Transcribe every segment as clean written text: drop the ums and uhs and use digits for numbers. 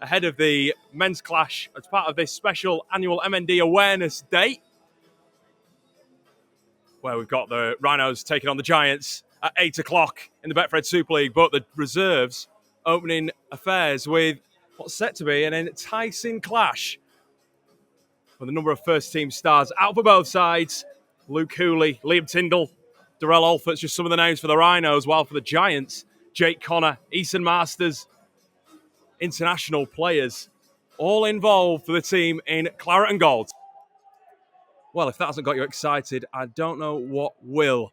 ahead of the men's clash as part of this special annual MND Awareness Day, where we've got the Rhinos taking on the Giants at 8 o'clock in the Betfred Super League, but the Reserves opening affairs with what's set to be an enticing clash with a number of first-team stars out for both sides. Luke Hooley, Liam Tyndall, Darrell Alfort's just some of the names for the Rhinos, while for the Giants, Jake Connor, Eason Masters, international players, all involved for the team in claret and gold. Well, if that hasn't got you excited, I don't know what will.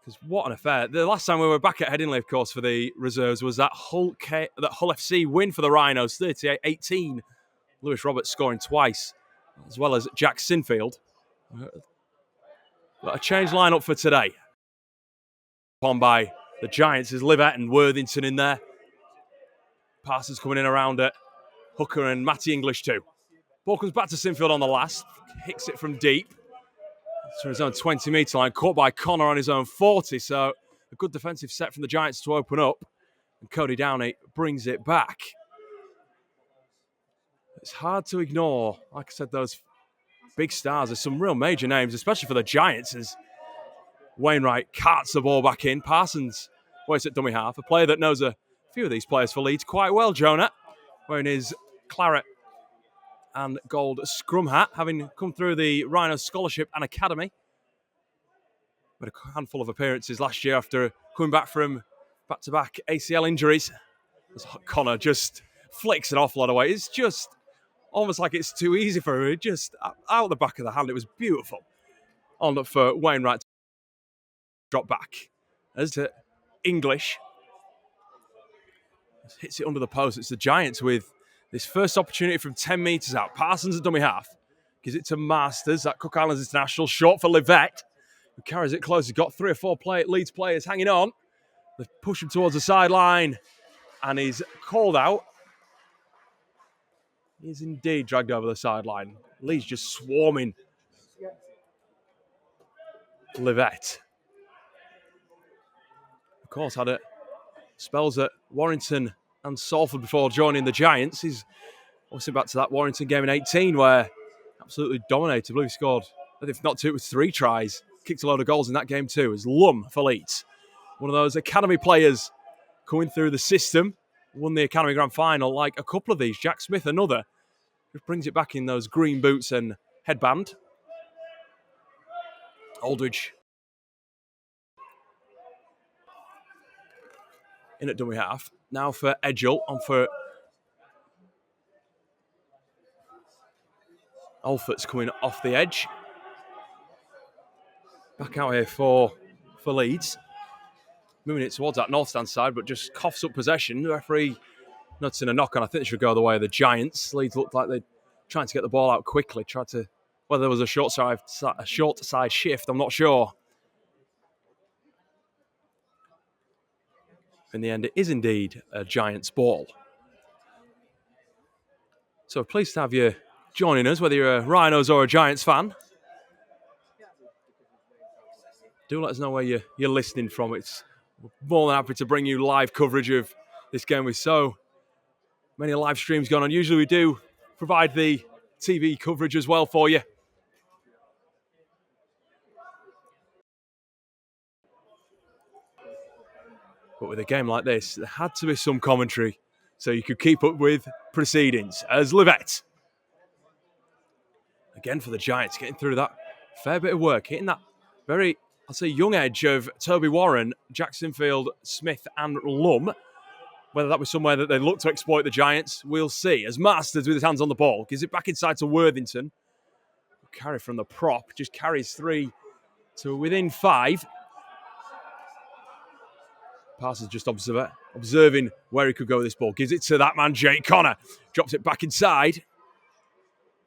Because what an affair. The last time we were back at Headingley, of course, for the Reserves was that Hull FC win for the Rhinos, 38-18. Lewis Roberts scoring twice, as well as Jack Sinfield. But a changed lineup for today. On by the Giants is Livett and Worthington in there. Parsons coming in around it. Hooker and Matty English too. Ball comes back to Sinfield on the last. Hits it from deep. To his own 20-metre line. Caught by Connor on his own 40. So a good defensive set from the Giants to open up. And Cody Downey brings it back. It's hard to ignore, like I said, those big stars. There's some real major names, especially for the Giants, as Wainwright carts the ball back in. Parsons waits at dummy half. A player that knows a few of these players for Leeds quite well, Jonah, wearing his claret and gold scrum hat, having come through the Rhinos Scholarship and Academy. With a handful of appearances last year after coming back from back-to-back ACL injuries. As Connor just flicks an awful lot away. It's just almost like it's too easy for him. Just out the back of the hand. It was beautiful. On for Wainwright to drop back. As to English. Hits it under the post. It's the Giants with this first opportunity from 10 metres out. Parsons at dummy half. Gives it to Masters. That Cook Islands International. Short for Livett. Who carries it close. He's got 3 or 4 Leeds players hanging on. They push him towards the sideline. And he's called out. He's indeed dragged over the sideline. Leeds just swarming Livett. Of course, had it spells at Warrington and Salford before joining the Giants. He's obviously back to that Warrington game in 18 where absolutely dominated. Blue scored, if not 2, it was 3 tries. Kicked a load of goals in that game too. As Lum for Leeds. One of those academy players coming through the system. Won the Academy Grand Final like a couple of these. Jack Smith, another. Just brings it back in those green boots and headband. Aldridge. In at dummy half. Now for Edgell. On for Alfort's coming off the edge. Back out here for Leeds. Moving it towards that north stand side, but just coughs up possession. The referee noticing a knock on. I think it should go the way of the Giants. Leeds looked like they're trying to get the ball out quickly. Whether there was a short side shift, I'm not sure. In the end, it is indeed a Giants ball. So pleased to have you joining us, whether you're a Rhinos or a Giants fan. Do let us know where you're listening from. It's more than happy to bring you live coverage of this game with so many live streams going on. Usually we do provide the TV coverage as well for you. But with a game like this, there had to be some commentary so you could keep up with proceedings. As Livett, again for the Giants, getting through that fair bit of work, hitting that very, I'll say, young edge of Toby Warren, Jack Sinfield, Smith and Lum. Whether that was somewhere that they look to exploit the Giants, we'll see. As Masters with his hands on the ball, gives it back inside to Worthington. Carry from the prop, just carries 3 to within 5. Parsons just observing where he could go with this ball. Gives it to that man, Jake Connor. Drops it back inside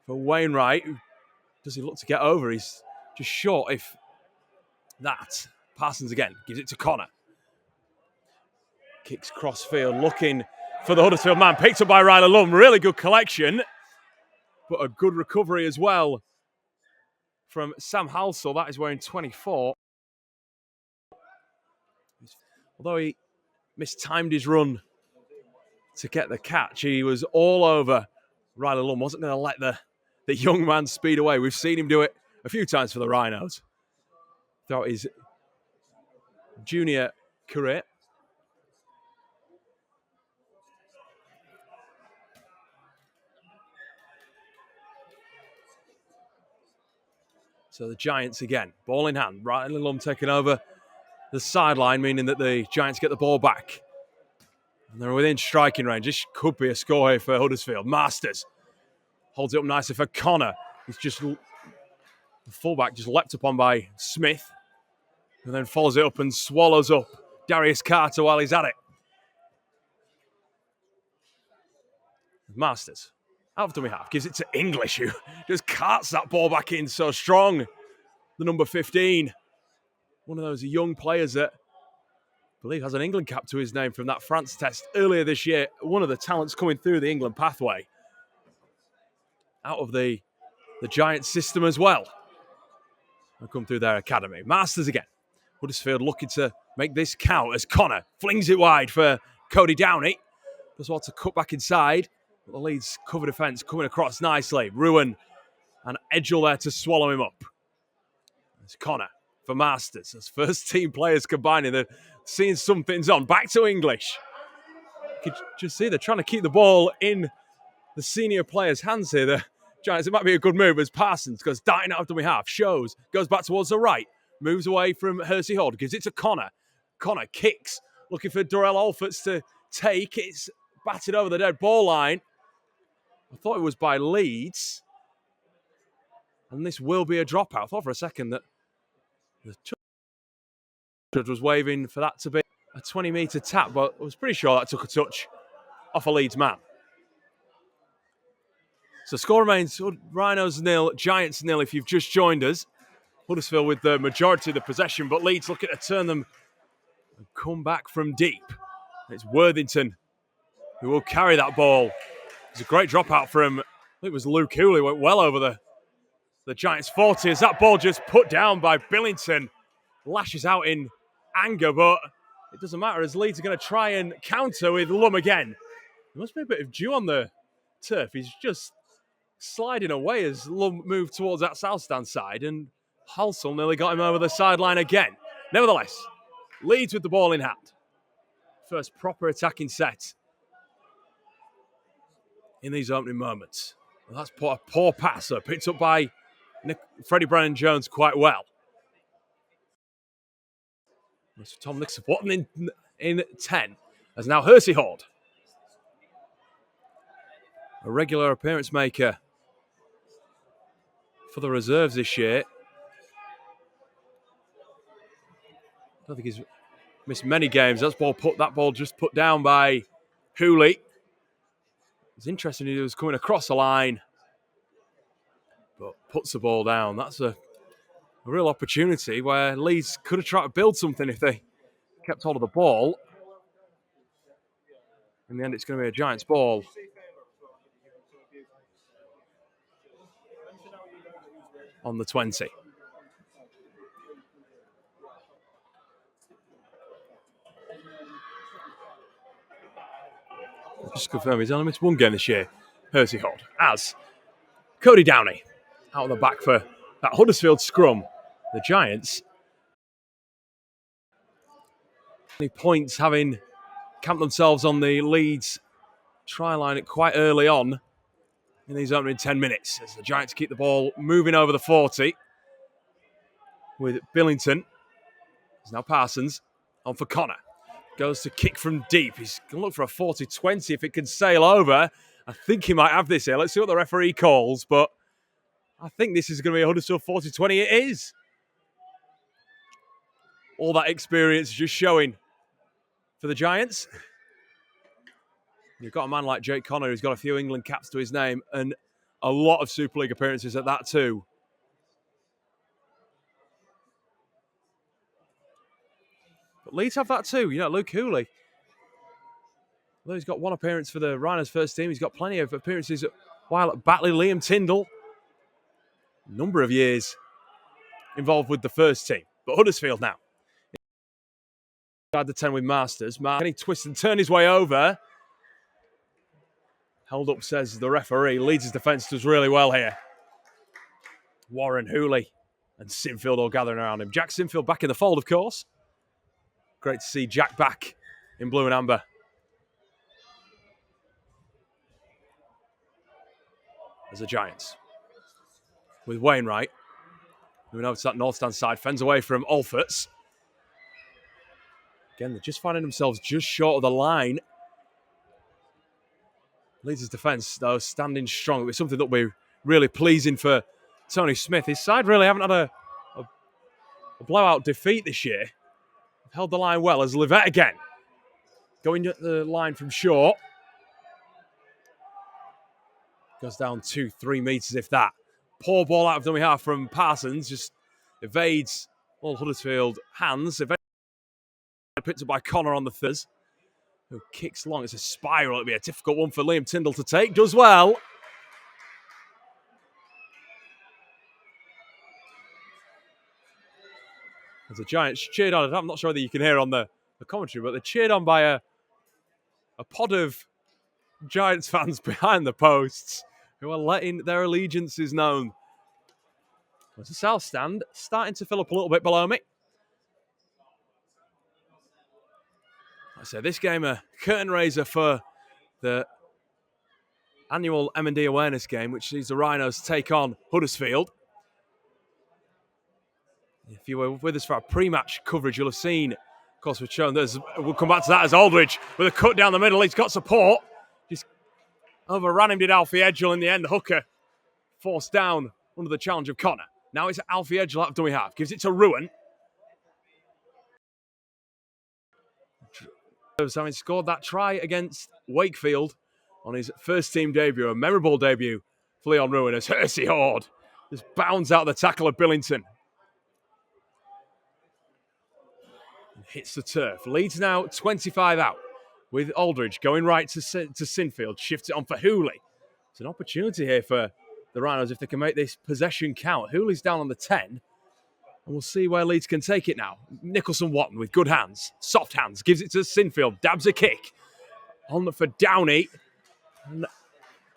for Wainwright. Does he look to get over? He's just short if that. Parsons again, gives it to Connor. Kicks crossfield, looking for the Huddersfield man. Picked up by Riley Lum. Really good collection. But a good recovery as well from Sam Halsall. That is wearing 24. Although he mistimed his run to get the catch. He was all over Riley Lum. Wasn't going to let the young man speed away. We've seen him do it a few times for the Rhinos throughout his junior career. So the Giants again, ball in hand. Riley Lum taking over the sideline, meaning that the Giants get the ball back. And they're within striking range. This could be a score here for Huddersfield. Masters holds it up nicely for Connor. He's just, the fullback just leapt upon by Smith. And then follows it up and swallows up Darius Carter while he's at it. Masters, out of dummy half, gives it to English, who just carts that ball back in so strong. The number 15. One of those young players that I believe has an England cap to his name from that France test earlier this year. One of the talents coming through the England pathway. Out of the Giants system as well. They'll come through their academy. Masters again. Huddersfield looking to make this count as Connor flings it wide for Cody Downey. Does want to cut back inside. But the Leeds cover defence coming across nicely. Ruin and Edgell there to swallow him up. It's Connor for Masters. As first team players combining, they're seeing something's on. Back to English. You could just see they're trying to keep the ball in the senior players' hands here. The Giants, it might be a good move as Parsons goes darting out of dummy half. Shows, goes back towards the right. Moves away from Hersey Horde. Gives it to Connor. Connor kicks. Looking for Durrell Alforts to take. It's batted over the dead ball line. I thought it was by Leeds. And this will be a dropout. I thought for a second that the judge was waving for that to be a 20-metre tap, but I was pretty sure that took a touch off a Leeds man. So score remains Rhinos 0, Giants 0 if you've just joined us. Huddersfield with the majority of the possession, but Leeds looking to turn them and come back from deep. It's Worthington who will carry that ball. It's a great dropout from, I think it was Luke Hooley, went well over the Giants 40 as that ball just put down by Billington. Lashes out in anger, but it doesn't matter as Leeds are going to try and counter with Lum again. There must be a bit of dew on the turf. He's just sliding away as Lum moved towards that south stand side, and Halsall nearly got him over the sideline again. Nevertheless, Leeds with the ball in hand. First proper attacking set in these opening moments. Well, that's a poor pass, picked up by Freddie Brennan-Jones quite well. That's Tom Nixon supporting in 10 as now Hersey Horde. A regular appearance maker for the reserves this year. I don't think he's missed many games. That ball just put down by Hooley. It's interesting he was coming across the line, but puts the ball down. That's a real opportunity where Leeds could have tried to build something if they kept hold of the ball. In the end, it's going to be a Giants ball. On the 20. Just to confirm, he's only missed one game this year, Hersey Horde, as Cody Downey out on the back for that Huddersfield scrum. The Giants, points having camped themselves on the Leeds try line quite early on in these opening 10 minutes as the Giants keep the ball moving over the 40 with Billington. It's now Parsons on for Connor. Goes to kick from deep. He's going to look for a 40-20 if it can sail over. I think he might have this here. Let's see what the referee calls, but I think this is going to be a Huddersfield 40-20. It is. All that experience just showing for the Giants. You've got a man like Jake Connor who's got a few England caps to his name and a lot of Super League appearances at that too. But Leeds have that too. You know, Luke Hooley. Although he's got one appearance for the Rhinos first team, he's got plenty of appearances while at Batley. Liam Tyndall, a number of years involved with the first team. But Huddersfield now. Inside the 10 with Masters. Can he twist and turn his way over? Held up, says the referee. Leeds' defence does really well here. Warren, Hooley, and Sinfield all gathering around him. Jack Sinfield back in the fold, of course. Great to see Jack back in blue and amber. As the Giants. With Wainwright. Moving over to that north stand side. Fends away from Alforts. Again, they're just finding themselves just short of the line. Leeds' defence, though, standing strong. It's something that will be really pleasing for Tony Smith. His side really haven't had a blowout defeat this year. Held the line well as Livette again. Going at the line from short. Goes down 2-3 metres, if that. Poor ball out of dummy half from Parsons. Just evades all Huddersfield hands. Picked up by Connor on the third. Who kicks long. It's a spiral. It'll be a difficult one for Liam Tyndall to take. Does well. As the Giants cheered on. I'm not sure whether you can hear on the commentary, but they're cheered on by a pod of Giants fans behind the posts who are letting their allegiances known. There's the south stand starting to fill up a little bit below me. I say this game a curtain raiser for the annual M&D awareness game, which sees the Rhinos take on Huddersfield. If you were with us for our pre-match coverage, you'll have seen, of course, we've shown this. We'll come back to that as Aldridge with a cut down the middle. He's got support. Just overran him, did Alfie Edgell in the end. The hooker forced down under the challenge of Connor. Now it's Alfie Edgell out of dummy half. Gives it to Ruan. Having scored that try against Wakefield on his first team debut, a memorable debut for Leon Ruan as Hersey Horde just bounds out the tackle of Billington. And hits the turf. Leeds now 25 out with Aldridge going right to Sinfield. Shifts it on for Hooley. It's an opportunity here for the Rhinos if they can make this possession count. Hooley's down on the 10. And we'll see where Leeds can take it now. Nicholson-Watton with good hands, soft hands, gives it to Sinfield, dabs a kick. On for Downey. And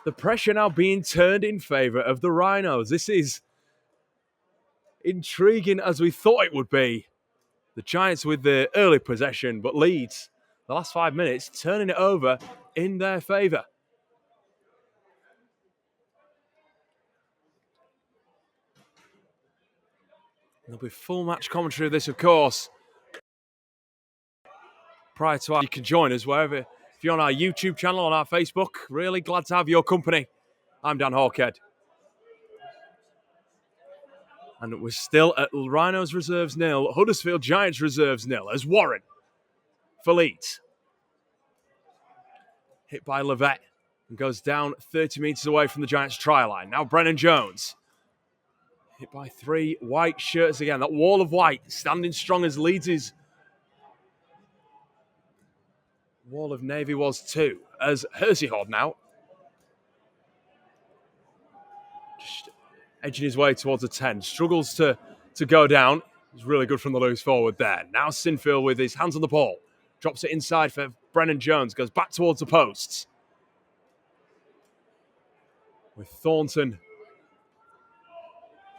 the pressure now being turned in favour of the Rhinos. This is intriguing as we thought it would be. The Giants with the early possession, but Leeds, the last 5 minutes, turning it over in their favour. There'll be full match commentary of this, of course. Prior to you can join us wherever. If you're on our YouTube channel, on our Facebook, really glad to have your company. I'm Dan Hawkhead. And we're still at Rhinos Reserves 0, Huddersfield Giants Reserves 0, as Warren for Leeds. Hit by Livette and goes down 30 metres away from the Giants' try line. Now Brennan Jones. Hit by 3 white shirts again. That wall of white standing strong as Leeds' wall of navy was too. As Hersey Horde now just edging his way towards the 10. Struggles to go down. He's really good from the loose forward there. Now Sinfield with his hands on the ball. Drops it inside for Brennan Jones. Goes back towards the posts. With Thornton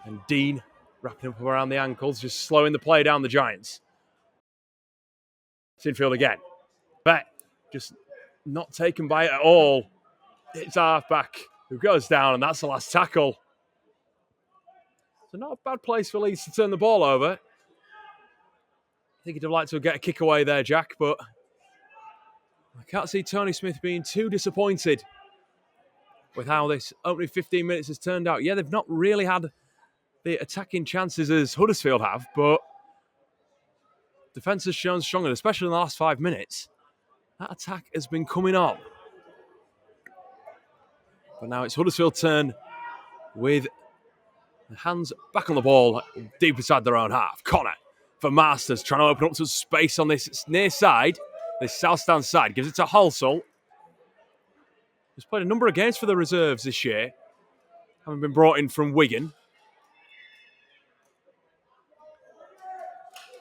and Dean wrapping up around the ankles, just slowing the play down the Giants. Sinfield again. But just not taken by it at all. It's halfback who goes down, and that's the last tackle. So not a bad place for Leeds to turn the ball over. I think he'd have liked to get a kick away there, Jack, but I can't see Tony Smith being too disappointed with how this opening 15 minutes has turned out. Yeah, they've not really had the attacking chances as Huddersfield have, but defence has shown stronger, especially in the last 5 minutes. That attack has been coming on. But now it's Huddersfield's turn with the hands back on the ball, deep inside their own half. Connor for Masters, trying to open up some space on this near side, this south stand side. Gives it to Halsall. He's played a number of games for the reserves this year, having been brought in from Wigan.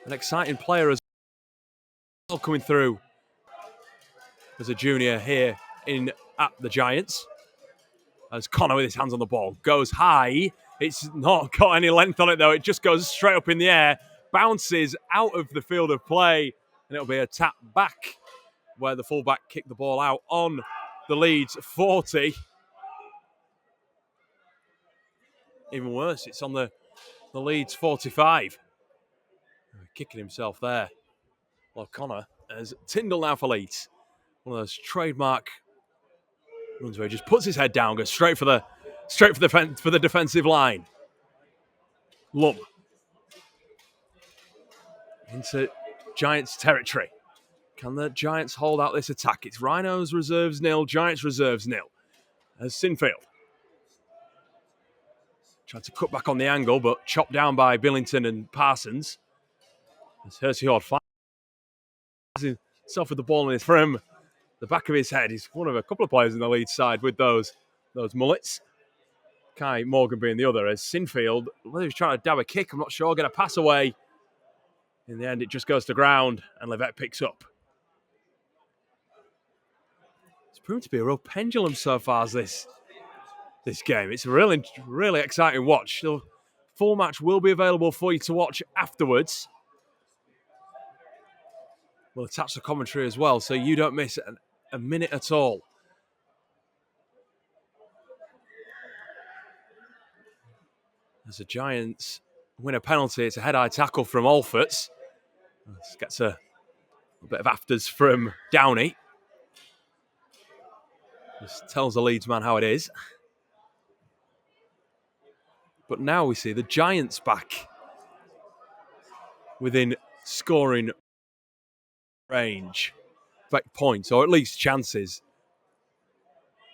An exciting player as well coming through as a junior here in at the Giants. As Connor with his hands on the ball goes high. It's not got any length on it though. It just goes straight up in the air, bounces out of the field of play, and it'll be a tap back where the fullback kicked the ball out on the Leeds 40. Even worse, it's on the Leeds 45. Kicking himself there. Well, Connor has Tyndall now for Leeds. One of those trademark runs where he just puts his head down, goes straight for the defensive line. Lum into Giants territory. Can the Giants hold out this attack? It's Rhinos Reserves 0, Giants Reserves 0. As Sinfield tried to cut back on the angle, but chopped down by Billington and Parsons. As Huddersfield finds himself with the ball in his from the back of his head. He's one of a couple of players in the lead side with those mullets. Kai Morgan being the other. As Sinfield, whether he was trying to dab a kick, I'm not sure, get a pass away. In the end, it just goes to ground, and Levette picks up. It's proven to be a real pendulum so far as this game. It's a really, really exciting watch. The full match will be available for you to watch afterwards. We'll attach the commentary as well, so you don't miss a minute at all. As the Giants win a penalty, it's a head-high tackle from Alforts. Gets a bit of afters from Downey. Just tells the Leeds man how it is. But now we see the Giants back within scoring range. Back points, or at least chances.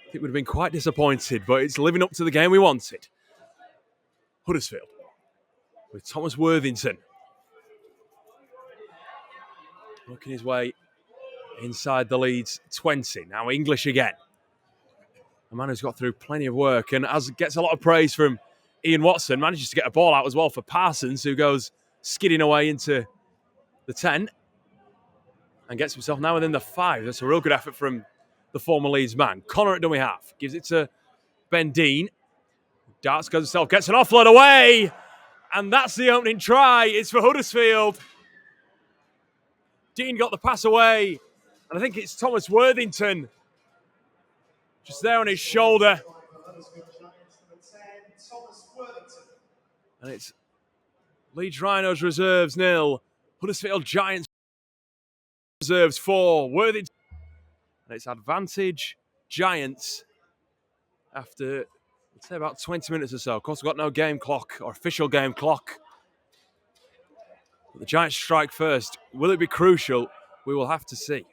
I think we'd have been quite disappointed, but it's living up to the game we wanted. Huddersfield with Thomas Worthington working his way inside the Leeds 20. Now English again. A man who's got through plenty of work and gets a lot of praise from Ian Watson. Manages to get a ball out as well for Parsons, who goes skidding away into the 10 and gets himself now within the 5. That's a real good effort from the former Leeds man. Connor at dummy half. Gives it to Ben Dean. Darts goes himself, gets an offload away. And that's the opening try. It's for Huddersfield. Dean got the pass away. And I think it's Thomas Worthington just there on his shoulder. And it's Leeds Rhinos Reserves 0. Huddersfield Giants Reserves 4. Worthington. And it's advantage Giants after, I'd say, about 20 minutes or so. Of course, we've got no game clock or official game clock. But the Giants strike first. Will it be crucial? We will have to see.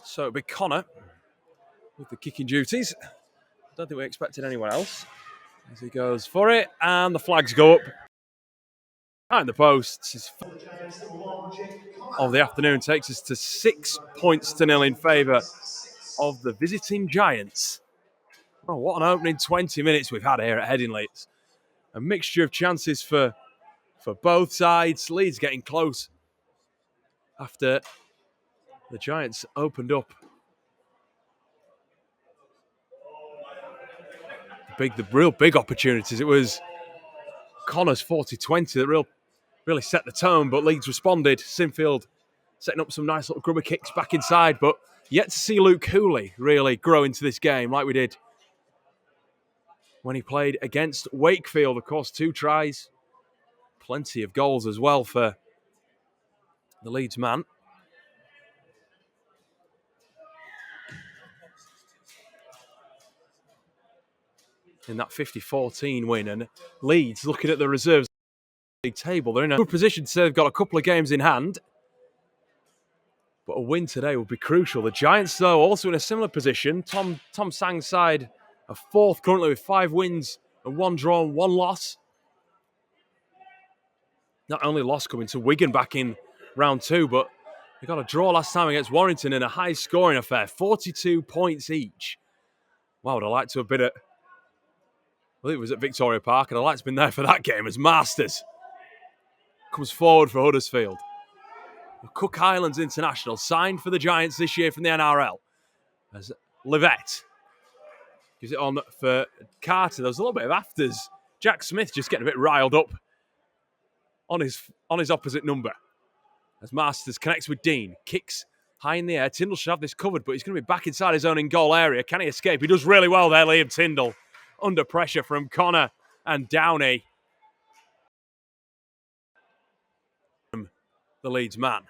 So it'll be Connor with the kicking duties. I don't think we expected anyone else. As he goes for it, and the flags go up. Behind the posts. Of the afternoon takes us to 6 points to 0 in favour of the visiting Giants. Oh, what an opening 20 minutes we've had here at Headingley. It's a mixture of chances for both sides. Leeds getting close after the Giants opened up. The real big opportunities. It was Connor's 40-20 that really set the tone, but Leeds responded. Sinfield setting up some nice little grubber kicks back inside, but yet to see Luke Cooley really grow into this game like we did when he played against Wakefield. Of course, 2 tries, plenty of goals as well for the Leeds man. In that 50-14 win, and Leeds looking at the reserves league table, they're in a good position to say they've got a couple of games in hand. But a win today would be crucial. The Giants, though, also in a similar position. Tom Sang's side are fourth currently with 5 wins and 1 draw and 1 loss. Not only loss coming to Wigan back in round 2, but they got a draw last time against Warrington in a high-scoring affair, 42 points each. Wow, I'd like to have been at, I think it was at Victoria Park, and I'd like to have been there for that game as Masters comes forward for Huddersfield. The Cook Islands international signed for the Giants this year from the NRL as Livette gives it on for Carter. There's a little bit of afters. Jack Smith just getting a bit riled up on his opposite number. As Masters connects with Dean, kicks high in the air. Tyndall should have this covered, but he's going to be back inside his own in-goal area. Can he escape? He does really well there, Liam Tyndall. Under pressure from Connor and Downey. The Leeds man.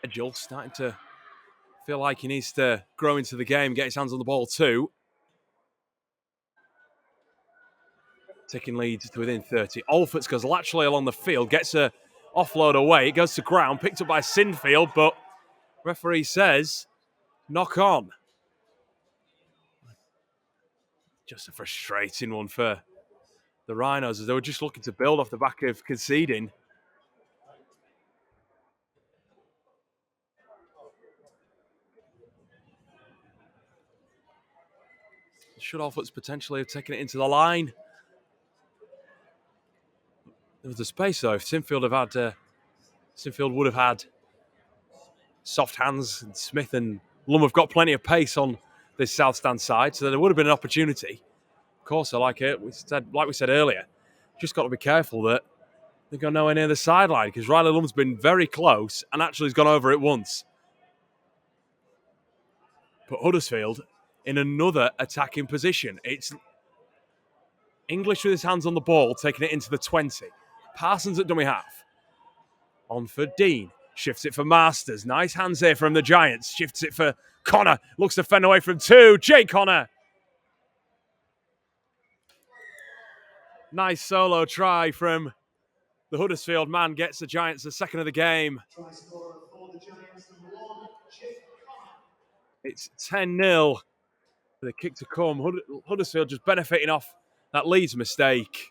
Edgell starting to feel like he needs to grow into the game, get his hands on the ball too. Taking Leeds to within 30. Alfords goes laterally along the field, gets a offload away. It goes to ground, picked up by Sinfield, but referee says knock on. Just a frustrating one for the Rhinos as they were just looking to build off the back of conceding. Should Alfords potentially have taken it into the line? There was a space though. If Sinfield would have had soft hands, and Smith and Lum have got plenty of pace on this south stand side, so there would have been an opportunity. Of course, like we said earlier, just got to be careful that they go nowhere near the sideline because Riley Lum's been very close and actually has gone over it once. But Huddersfield in another attacking position. It's English with his hands on the ball, taking it into the 20. Parsons at dummy half. On for Dean. Shifts it for Masters. Nice hands here from the Giants. Shifts it for Connor. Looks to fend away from 2. Jay Connor. Nice solo try from the Huddersfield man. Gets the Giants the second of the game. It's 10-0. The kick to come. Huddersfield just benefiting off that Leeds mistake.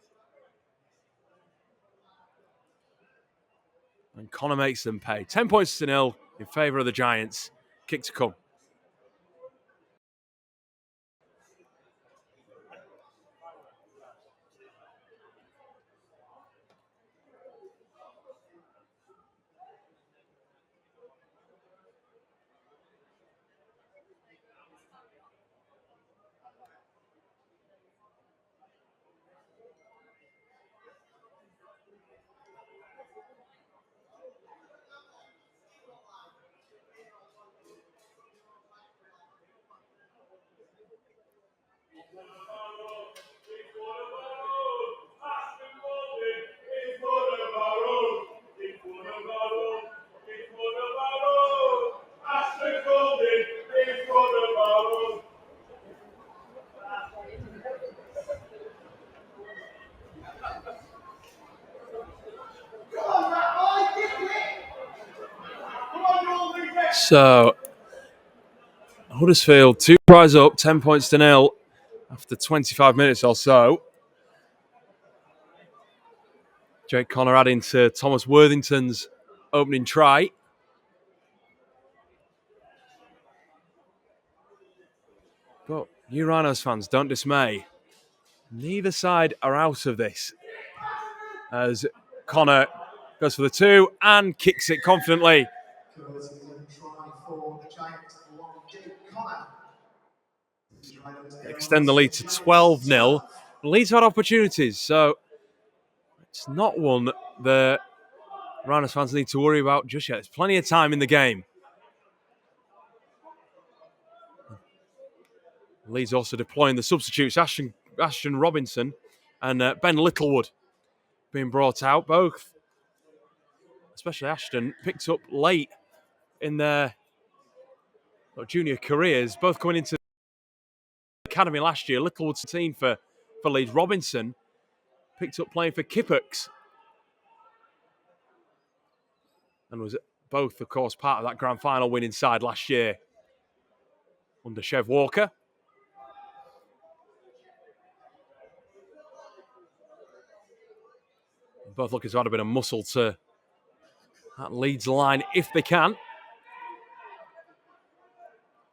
And Connor makes them pay. 10 points to 0 in favour of the Giants. Kick to come. So, Huddersfield 2 tries up, 10 points to 0 after 25 minutes or so. Jake Connor adding to Thomas Worthington's opening try. But you Rhinos fans, don't dismay. Neither side are out of this. As Connor goes for the 2 and kicks it confidently. Extend the lead to 12-0. Leeds had opportunities, so it's not one the Rhinos fans need to worry about just yet. There's plenty of time in the game. Leeds also deploying the substitutes, Ashton Robinson and Ben Littlewood being brought out. Both, especially Ashton, picked up late in their junior careers, both coming into the academy last year. Littlewood's team for Leeds. Robinson picked up playing for Kippocks and was both, of course, part of that grand final winning side last year under Chev Walker. Both looking to add a bit of muscle to that Leeds line if they can.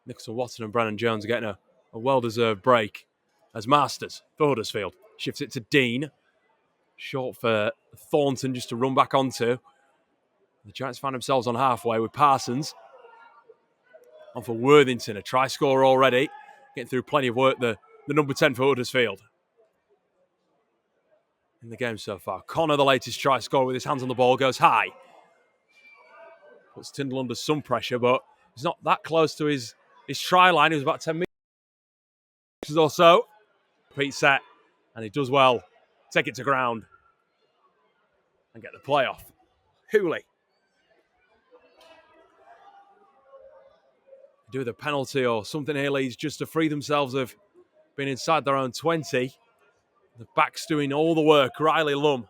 Nicholson Watson and Brennan Jones are getting a well-deserved break as Masters for Huddersfield. Shifts it to Dean. Short for Thornton just to run back onto. The Giants find themselves on halfway with Parsons. On for Worthington, a try scorer already. Getting through plenty of work, the number 10 for Huddersfield. In the game so far. Connor, the latest try scorer with his hands on the ball, goes high. Puts Tyndall under some pressure, but he's not that close to his try line. He was about 10 meters or so. Repeat set, and he does well. Take it to ground and get the play off. Hooley. Do the penalty or something here, Leeds, just to free themselves of being inside their own 20. The back's doing all the work. Riley Lum,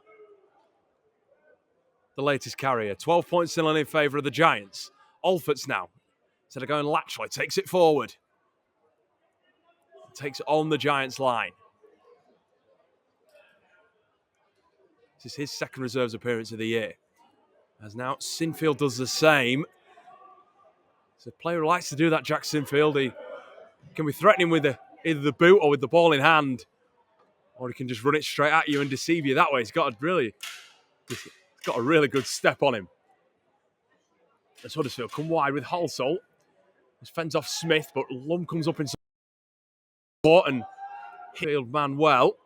the latest carrier. 12 points still in favour of the Giants. Alfort's now, instead of going laterally, takes it forward. Takes it on the Giants line. This is his second reserves appearance of the year. As now Sinfield does the same. It's a player who likes to do that, Jack Sinfield. He can be threatening with either the boot or with the ball in hand. Or he can just run it straight at you and deceive you that way. He's got a really good step on him. As Huddersfield come wide with Halsall. He fends off Smith, but Lum comes up in support and hit the field man well.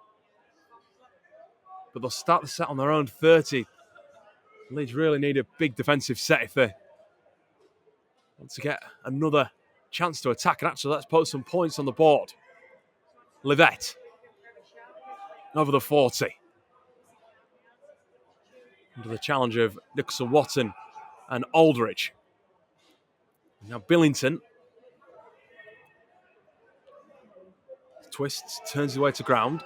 But they'll start the set on their own 30. Leeds really need a big defensive set if they want to get another chance to attack. And actually, let's put some points on the board. Livette over the 40. Under the challenge of Nicholson Watson and Aldridge. Now Billington twists, turns his way to ground.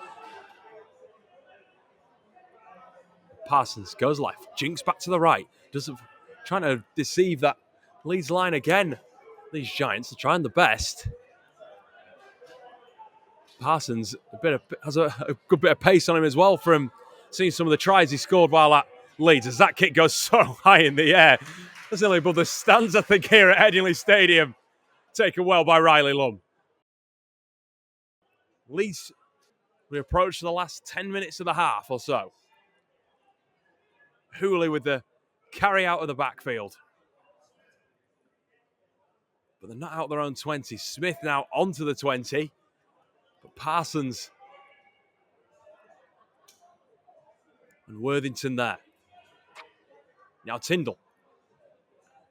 Parsons goes left, jinks back to the right. Trying to deceive that Leeds line again. These Giants are trying the best. Parsons has a good bit of pace on him as well from seeing some of the tries he scored while at Leeds, as that kick goes so high in the air. That's only above the stands, I think, here at Headingley Stadium. Taken well by Riley Lum. Leeds, we approach the last 10 minutes of the half or so. Hooley with the carry out of the backfield. But they're not out their own 20. Smith now onto the 20. But Parsons and Worthington there. Now Tyndall.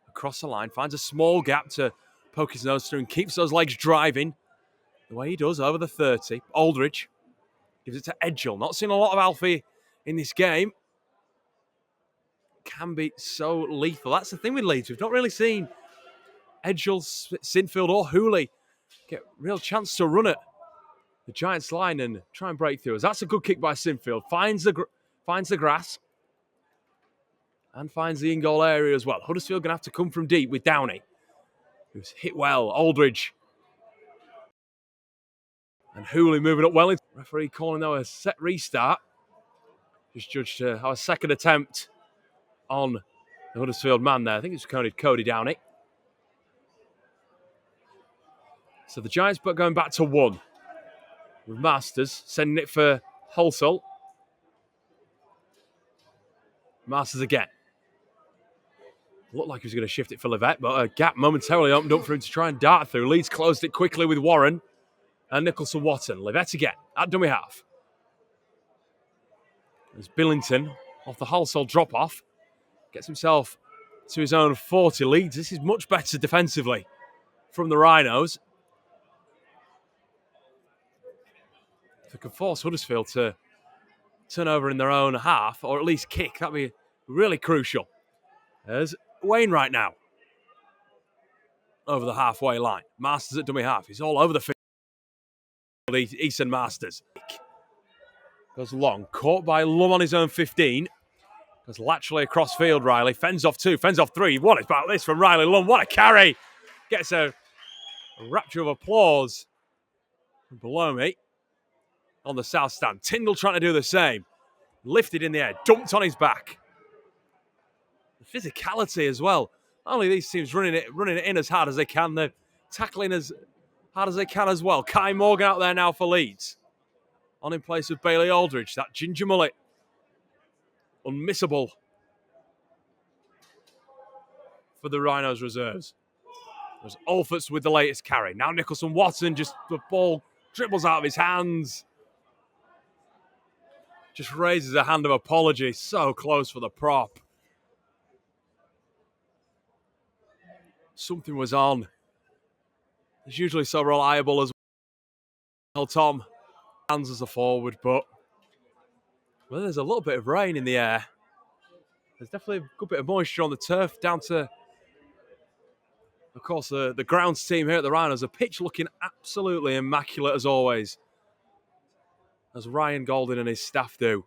Across the line, finds a small gap to poke his nose through and keeps those legs driving the way he does over the 30. Aldridge gives it to Edgell. Not seen a lot of Alfie in this game. Can be so lethal. That's the thing with Leeds. We've not really seen Edgell, Sinfield or Hooley get real chance to run at the Giants line and try and break through. That's a good kick by Sinfield. Finds the grass and finds the in-goal area as well. Huddersfield going to have to come from deep with Downey, who's hit well. Aldridge and Hooley moving up well. Referee calling now a set restart. Just judged our second attempt on the Huddersfield man there. I think it's Cody Downey. So the Giants but going back to one. With Masters sending it for Halsall. Masters again. Looked like he was going to shift it for Livette, but a gap momentarily opened up for him to try and dart through. Leeds closed it quickly with Warren and Nicholson Watson. Livette again at dummy half. There's Billington off the Halsall drop-off. Gets himself to his own 40. Leeds, this is much better defensively from the Rhinos. If they can force Huddersfield to turn over in their own half, or at least kick, that'd be really crucial. There's Wainwright now. Over the halfway line. Masters at dummy half. He's all over the field. Easton Masters. Goes long. Caught by Lum on his own 15. Goes laterally across field, Riley. Fends off 2, fends off 3. What about this from Riley Lum? What a carry. Gets a rapture of applause from below me on the south stand. Tyndall trying to do the same. Lifted in the air. Dumped on his back. The physicality as well. Not only these teams running it in as hard as they can, they're tackling as hard as they can as well. Kai Morgan out there now for Leeds. On in place of Bailey Aldridge. That ginger mullet. Unmissable for the Rhinos Reserves. There's Alforts with the latest carry. Now Nicholson Watson, just the ball dribbles out of his hands. Just raises a hand of apology. So close for the prop. Something was on. He's usually so reliable as well, Tom. Hands as a forward, but well, there's a little bit of rain in the air. There's definitely a good bit of moisture on the turf, down to, of course, the grounds team here at the Rhinos. The pitch looking absolutely immaculate as always, as Ryan Golden and his staff do.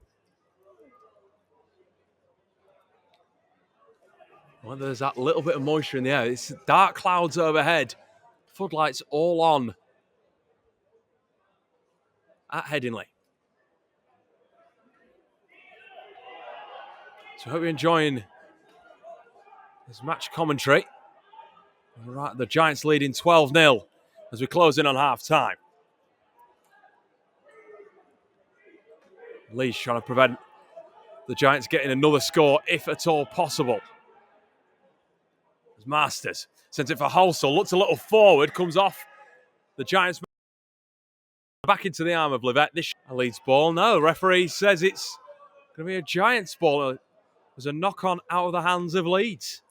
Well, there's that little bit of moisture in the air. It's dark clouds overhead. Floodlights all on at Headingley. So I hope you're enjoying this match commentary. Right, the Giants leading 12-0 as we close in on half-time. Leeds trying to prevent the Giants getting another score, if at all possible. As Masters sends it for Halsall, looks a little forward, comes off. The Giants back into the arm of Livette. This a Leeds ball. No, the referee says it's going to be a Giants ball. There's a knock-on out of the hands of Leeds.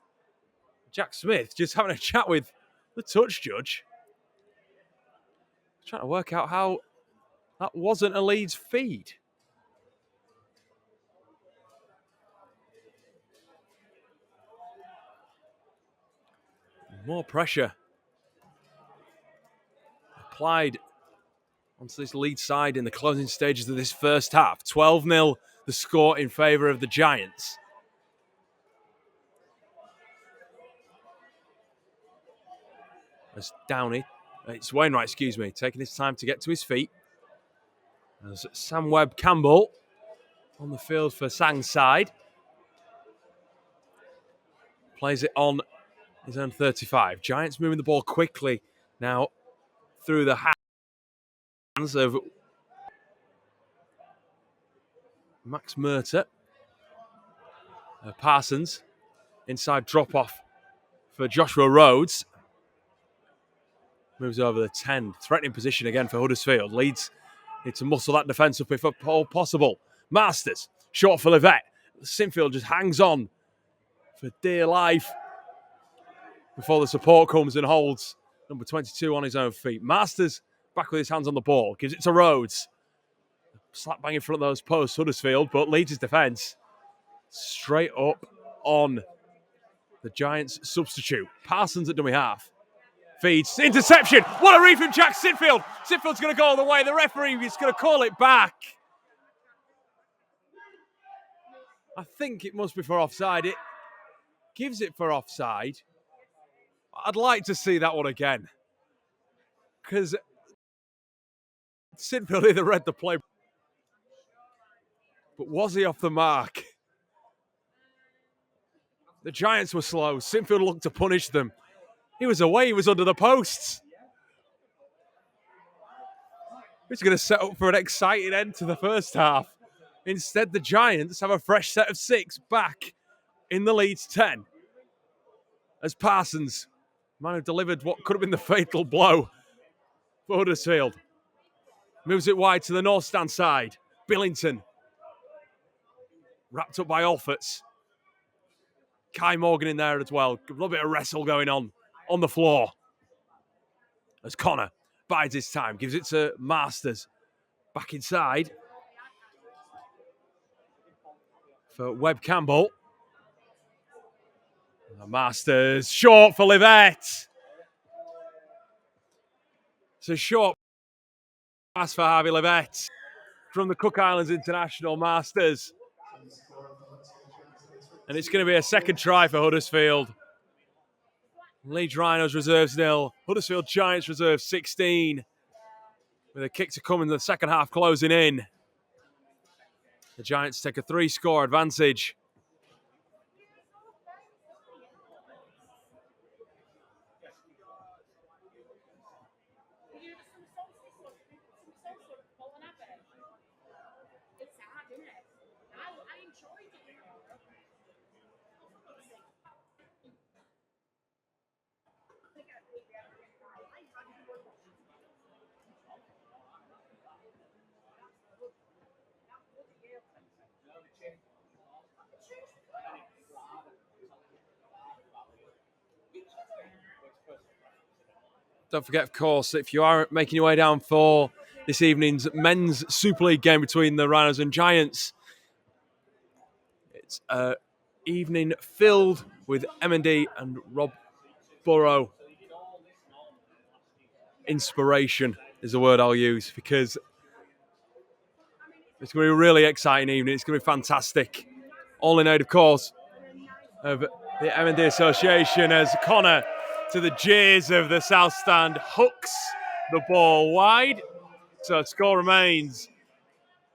Jack Smith just having a chat with the touch judge. Trying to work out how that wasn't a Leeds feed. More pressure applied onto this Leeds side in the closing stages of this first half. 12-0 the score in favour of the Giants. As Downey, it's Wainwright, taking his time to get to his feet. As Sam Webb-Campbell on the field for Sang's side. Plays it on his own 35. Giants moving the ball quickly now through the hands of Max Merter. Parsons, inside drop-off for Joshua Rhodes. Moves over the 10. Threatening position again for Huddersfield. Leeds need to muscle that defence up if at all possible. Masters, short for Livette. Sinfield just hangs on for dear life before the support comes and holds number 22 on his own feet. Masters back with his hands on the ball. Gives it to Rhodes. Slap bang in front of those posts, Huddersfield, but Leeds' defence straight up on the Giants' substitute. Parsons at dummy half. Feeds. Interception. What a read from Jack Sinfield. Sinfield's going to go all the way. The referee is going to call it back. I think it must be for offside. It gives it for offside. I'd like to see that one again. Because Sinfield either read the play, but was he off the mark? The Giants were slow. Sinfield looked to punish them. He was away. He was under the posts. He's going to set up for an exciting end to the first half. Instead, the Giants have a fresh set of 6 back in the Leeds 10. As Parsons, man who delivered what could have been the fatal blow for Huddersfield, moves it wide to the north stand side. Billington, wrapped up by Alforts. Kai Morgan in there as well. A little bit of wrestle going on the floor. As Connor bides his time, gives it to Masters. Back inside for Webb-Campbell. Masters, short for Livette. It's a short pass for Harvey Livette. from the Cook Islands International Masters. And it's going to be a second try for Huddersfield. Leeds Rhinos Reserves 0, Huddersfield Giants Reserves 16. With a kick to come in the second half closing in. The Giants take a 3-score advantage. Don't forget, of course, if you are making your way down for this evening's men's Super League game between the Rhinos and Giants, it's an evening filled with M&D and Rob Burrow. Inspiration is the word I'll use, because it's going to be a really exciting evening. It's going to be fantastic. All in aid, of course, of the M&D Association, as Connor, to the jeers of the South Stand, hooks the ball wide. So score remains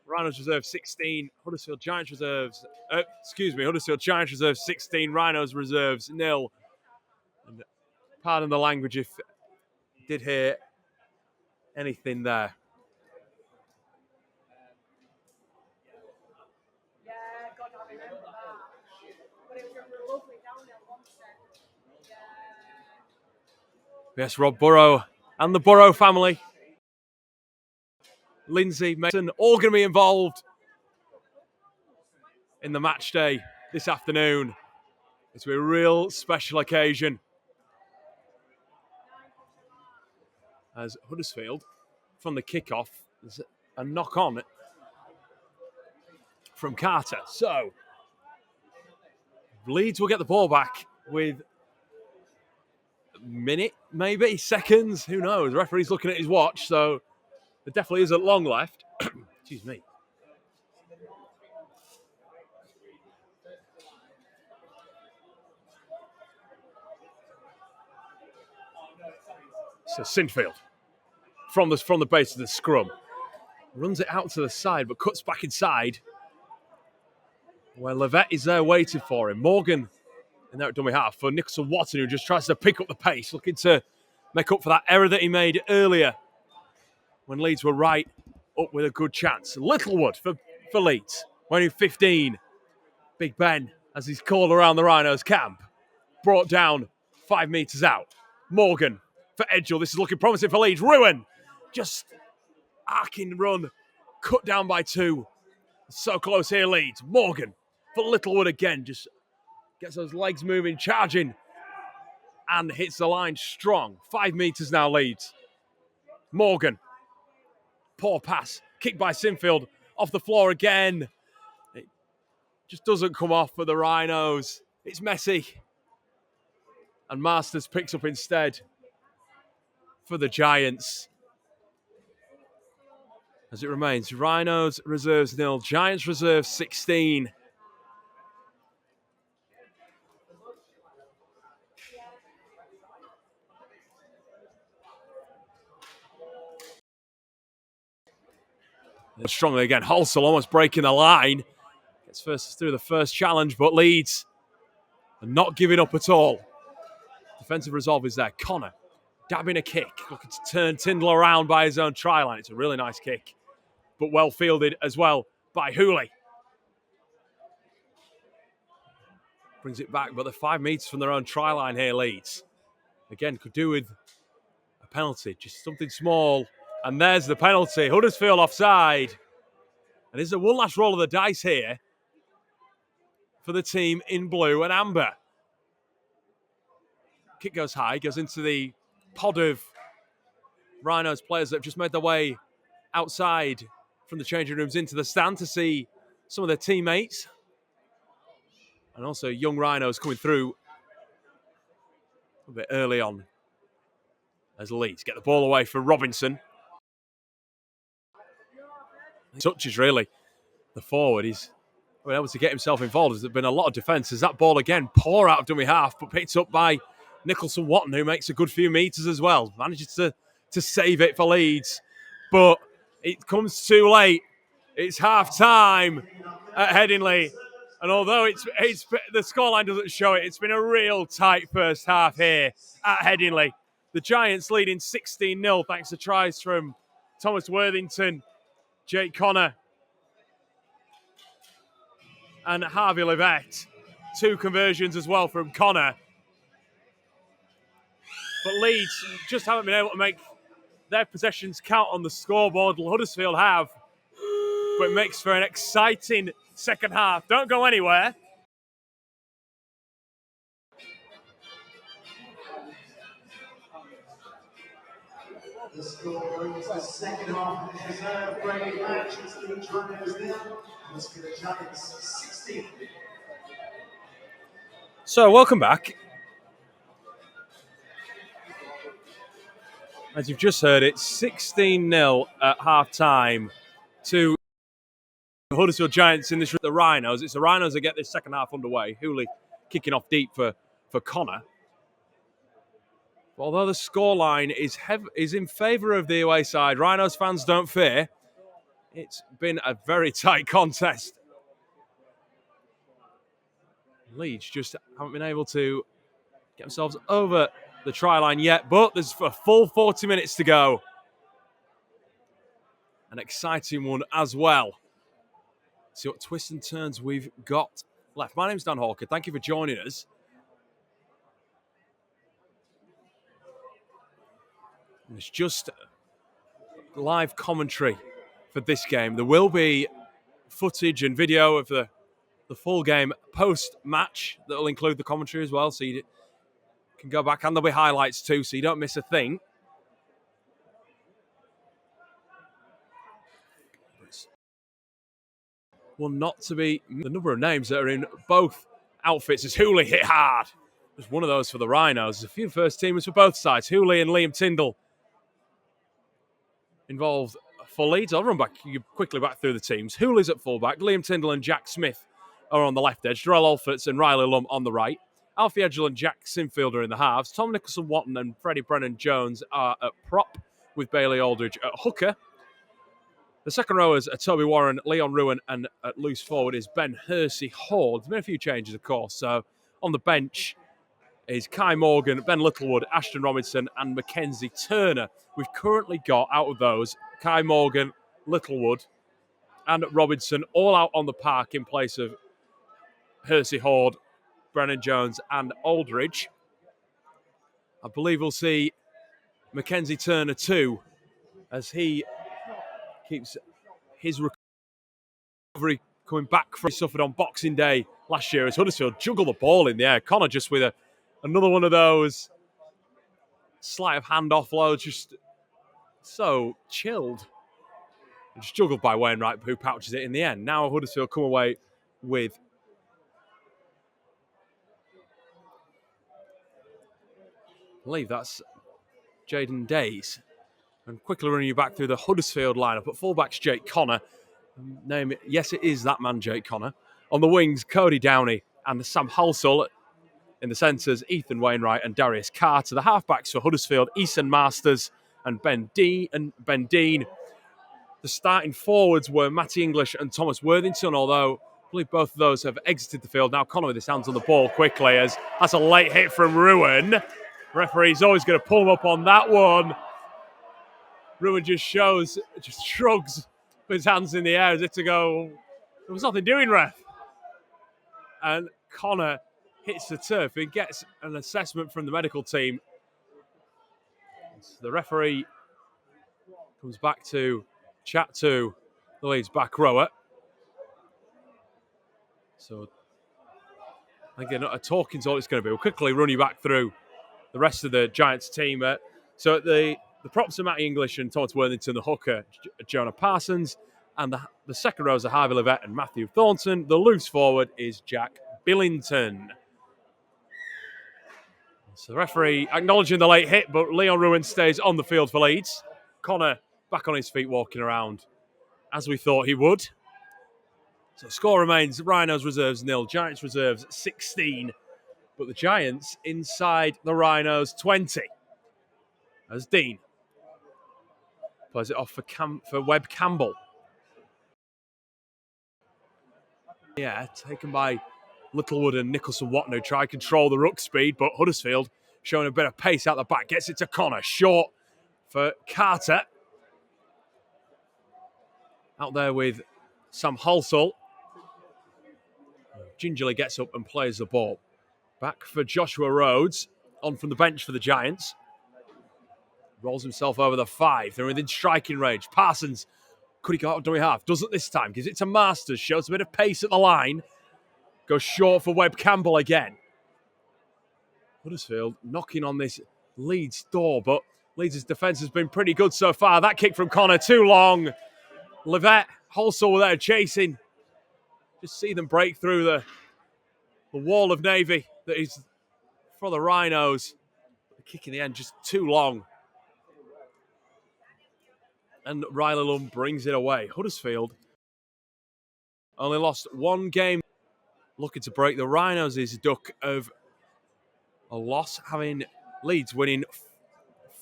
Rhinos Reserves 16, Huddersfield Giants Reserves. Huddersfield Giants Reserves 16, Rhinos Reserves 0. And pardon the language if you did hear anything there. Yes, Rob Burrow and the Burrow family. Lindsay, Mason, all going to be involved in the match day this afternoon. It's a real special occasion, as Huddersfield, from the kickoff, there's a knock on from Carter. So Leeds will get the ball back with a minute, maybe seconds, who knows? The referee's looking at his watch, so there definitely isn't long left. Excuse me. So Sinfield, from the base of the scrum, runs it out to the side, but cuts back inside, where Levette is there waiting for him. Morgan in there at dummy half for Nicholson Watson, who just tries to pick up the pace, looking to make up for that error that he made earlier when Leeds were right up with a good chance. Littlewood for Leeds, wearing 15. Big Ben, as he's called around the Rhinos camp, brought down 5 metres out. Morgan for Edgell. This is looking promising for Leeds. Ruin, just arcing run, cut down by 2. So close here, Leeds. Morgan for Littlewood again, just gets those legs moving, charging, and hits the line strong. 5 metres now, Leeds. Morgan, poor pass, kicked by Sinfield, off the floor again. It just doesn't come off for the Rhinos. It's messy. And Masters picks up instead for the Giants. As it remains, Rhinos Reserves 0, Giants Reserves 16. And strongly again, Halsall almost breaking the line. Gets first through the first challenge, but Leeds are not giving up at all. Defensive resolve is there. Connor dabbing a kick, looking to turn Tyndall around by his own try line. It's a really nice kick, but well fielded as well by Hooley. Brings it back, but they're 5 metres from their own try line here, Leeds. Again, could do with a penalty, just something small. And there's the penalty. Huddersfield offside. And is there one last roll of the dice here for the team in blue and amber? Kick goes high, goes into the pod of Rhinos players that have just made their way outside from the changing rooms into the stand to see some of their teammates. And also young Rhinos coming through a bit early on as Leeds get the ball away for Robinson. touches, really. The forward, he's been able to get himself involved. There's been a lot of defence. There's that ball again, poor out of dummy half, but picked up by Nicholson-Watton, who makes a good few metres as well. Manages to save it for Leeds, but it comes too late. It's half time at Headingley, and although it's the scoreline doesn't show it, it's been a real tight first half here at Headingley. The Giants leading 16-0 thanks to tries from Thomas Worthington, Jake Connor, and Harvey Levette. 2 conversions as well from Connor. But Leeds just haven't been able to make their possessions count on the scoreboard. Huddersfield have. But it makes for an exciting second half. Don't go anywhere. The score is the second half of the reserve grade match. It's Leeds Rhinos 0, Huddersfield Giants 16. So, welcome back. As you've just heard, it's 16-0 at half-time to the Huddersfield Giants in this. The Rhinos. It's the Rhinos that get this second half underway. Hooley kicking off deep for Connor. Although the scoreline is in favour of the away side, Rhinos fans don't fear. It's been a very tight contest. Leeds just haven't been able to get themselves over the try line yet, but there's a full 40 minutes to go. An exciting one as well. See what twists and turns we've got left. My name's Dan Hawker. Thank you for joining us. And it's just live commentary for this game. There will be footage and video of the full game post-match that will include the commentary as well, so you can go back, and there'll be highlights too, so you don't miss a thing. Well, not to be the number of names that are in both outfits. As Hooley hit hard. There's one of those for the Rhinos. There's a few first teamers for both sides. Hooley and Liam Tyndall involved for Leeds. I'll run back quickly back through the teams. Hooley's at fullback. Liam Tyndall and Jack Smith are on the left edge. Darrell Alforts and Riley Lum on the right. Alfie Edgell and Jack Sinfielder in the halves. Tom Nicholson-Watton and Freddie Brennan-Jones are at prop, with Bailey Aldridge at hooker. The second rowers are Toby Warren, Leon Ruin, and at loose forward is Ben Hersey-Hall. There's been a few changes, of course. So on the bench is Kai Morgan, Ben Littlewood, Ashton Robinson, and Mackenzie Turner. We've currently got, out of those, Kai Morgan, Littlewood, and Robinson all out on the park in place of Hersey-Hall, Brennan Jones, and Aldridge. I believe we'll see Mackenzie Turner too, as he keeps his recovery coming back from he suffered on Boxing Day last year as Huddersfield juggled the ball in the air. Connor just with another one of those sleight of hand offloads, just so chilled. Just juggled by Wainwright, who pouches it in the end. Now Huddersfield come away with I believe that's Jaden Days. And quickly running you back through the Huddersfield lineup. At fullback's Jake Connor. Yes, it is that man, Jake Connor. On the wings, Cody Downey and Sam Halsall. In the centres, Ethan Wainwright and Darius Carter. The halfbacks for Huddersfield, Eason Masters and Ben Dean. The starting forwards were Matty English and Thomas Worthington, although I believe both of those have exited the field. Now Connor with his hands on the ball quickly, as that's a late hit from Ruin. Referee's always going to pull him up on that one. Ruin just shrugs with his hands in the air as if to go, there was nothing doing, ref. And Connor hits the turf. He gets an assessment from the medical team. So the referee comes back to chat to the Leeds back rower. So again, a talking's all it's going to be. We'll quickly run you back through the rest of the Giants team. So the props are Matty English and Thomas Worthington, the hooker, Jonah Parsons, and the second rows are Harvey Levette and Matthew Thornton. The loose forward is Jack Billington. So the referee acknowledging the late hit, but Leon Ruin stays on the field for Leeds. Connor back on his feet walking around. as we thought he would. So the score remains Rhinos Reserves 0, Giants Reserves 16. But the Giants inside the Rhinos 20. As Dean plays it off for Webb Campbell. Yeah, taken by Littlewood and Nicholson-Watton, who try to control the ruck speed, but Huddersfield showing a bit of pace out the back. Gets it to Connor. Short for Carter. Out there with Sam Halsall. Gingerly gets up and plays the ball. Back for Joshua Rhodes. On from the bench for the Giants. Rolls himself over the 5. They're within striking range. Parsons, could he go out? Do we have? Doesn't this time. Gives it to Masters. Shows a bit of pace at the line. Goes short for Webb Campbell again. Huddersfield knocking on this Leeds door, but Leeds' defence has been pretty good so far. That kick from Connor, too long. Levette, Halsall there chasing. Just see them break through the wall of Navy that is for the Rhinos. The kick in the end just too long. And Riley Lund brings it away. Huddersfield only lost one game. Looking to break the Rhinos' duck of a loss, having Leeds winning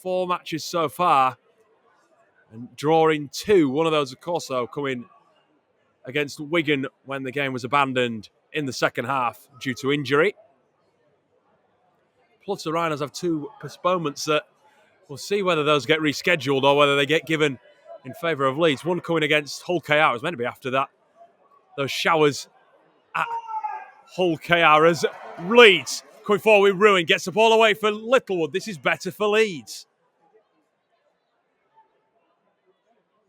4 matches so far and drawing 2. One of those, of course, though, coming against Wigan when the game was abandoned in the second half due to injury. Plus, the Rhinos have 2 postponements that we'll see whether those get rescheduled or whether they get given in favour of Leeds. One coming against Hull KR. It was meant to be after that. Those showers at Hull KR as Leeds coming forward with Ruin. Gets the ball away for Littlewood. This is better for Leeds.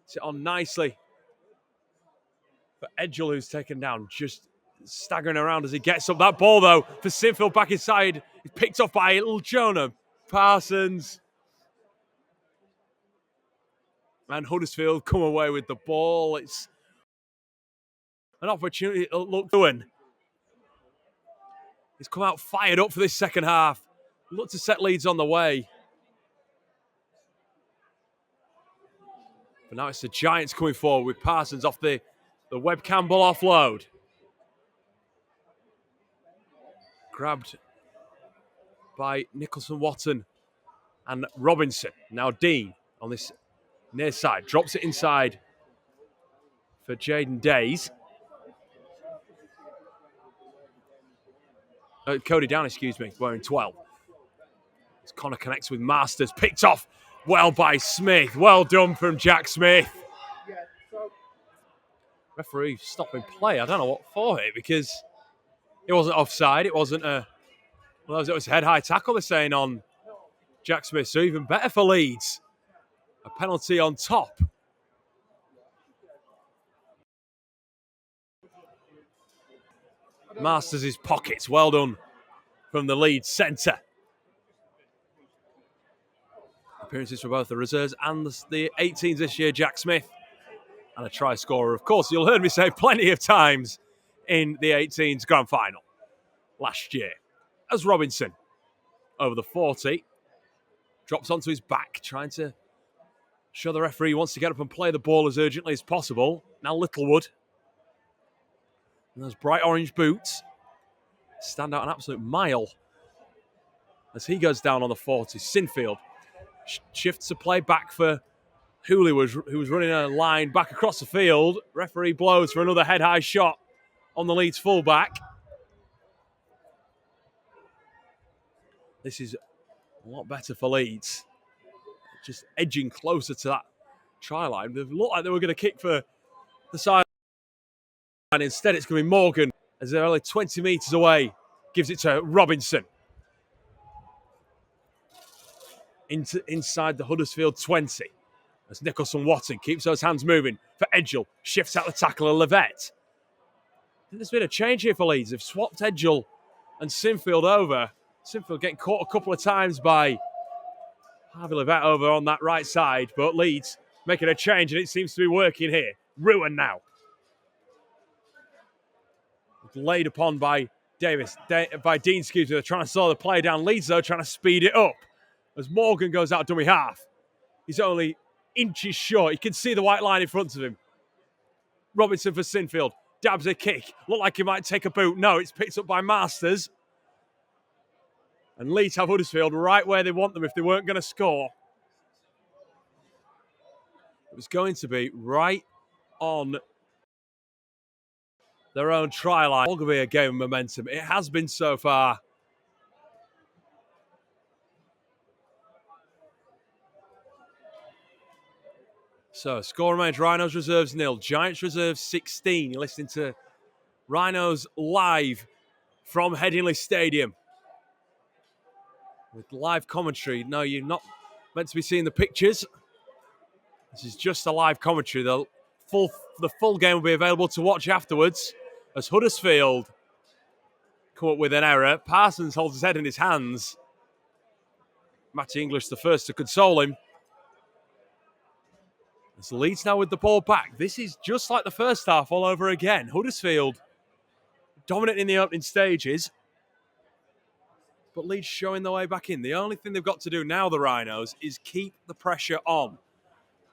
Sit on nicely for Edgell, who's taken down. Just staggering around as he gets up. That ball, though, for Sinfield back inside. He's picked off by little Jonah Parsons. And Huddersfield come away with the ball. It's an opportunity to look through. He's come out fired up for this second half. Look to set Leeds on the way. But now it's the Giants coming forward with Parsons off the Webb Campbell offload. Grabbed by Nicholson-Watton and Robinson. Now Dean on this near side. Drops it inside for Jaden Days. Cody Down, wearing 12. As Connor connects with Masters. Picked off well by Smith. Well done from Jack Smith. Referee stopping play. I don't know what for it, because it wasn't offside. It wasn't it was head-high tackle, they're saying, on Jack Smith. So even better for Leeds. A penalty on top. Masters' pockets. Well done from the Leeds centre. Appearances for both the reserves and the 18s this year, Jack Smith. And a try scorer, of course, you'll heard me say plenty of times in the 18s grand final last year. As Robinson, over the 40, drops onto his back, trying to show the referee he wants to get up and play the ball as urgently as possible. Now Littlewood. And those bright orange boots stand out an absolute mile as he goes down on the 40. Sinfield shifts the play back for Hooley, who was running a line back across the field. Referee blows for another head-high shot on the Leeds fullback. This is a lot better for Leeds. Just edging closer to that try line. They looked like they were going to kick for the side. And instead it's going to be Morgan, as they're only 20 metres away. Gives it to Robinson. Inside the Huddersfield 20. As Nicholson-Watton keeps those hands moving for Edgell. Shifts out the tackle of Levette. I think there's been a change here for Leeds. They've swapped Edgell and Sinfield over. Sinfield getting caught a couple of times by Harvey Levette over on that right side. But Leeds making a change, and it seems to be working here. Ruin now. Laid upon by Dean, They're trying to slow the play down. Leeds, though, trying to speed it up. As Morgan goes out dummy half. He's only inches short. You can see the white line in front of him. Robinson for Sinfield. Dabs a kick. Look like he might take a boot. No, it's picked up by Masters. And Leeds have Huddersfield right where they want them if they weren't going to score. It was going to be right on their own try line. It's going to be a game of momentum. It has been so far. So, score remains Rhinos Reserves 0, Giants Reserves 16. You're listening to Rhinos live from Headingley Stadium. With live commentary. No, you're not meant to be seeing the pictures. This is just a live commentary. The full game will be available to watch afterwards as Huddersfield come up with an error. Parsons holds his head in his hands. Matty English the first to console him. As Leeds now with the ball back. This is just like the first half all over again. Huddersfield dominant in the opening stages. But Leeds showing the way back in. The only thing they've got to do now, the Rhinos, is keep the pressure on.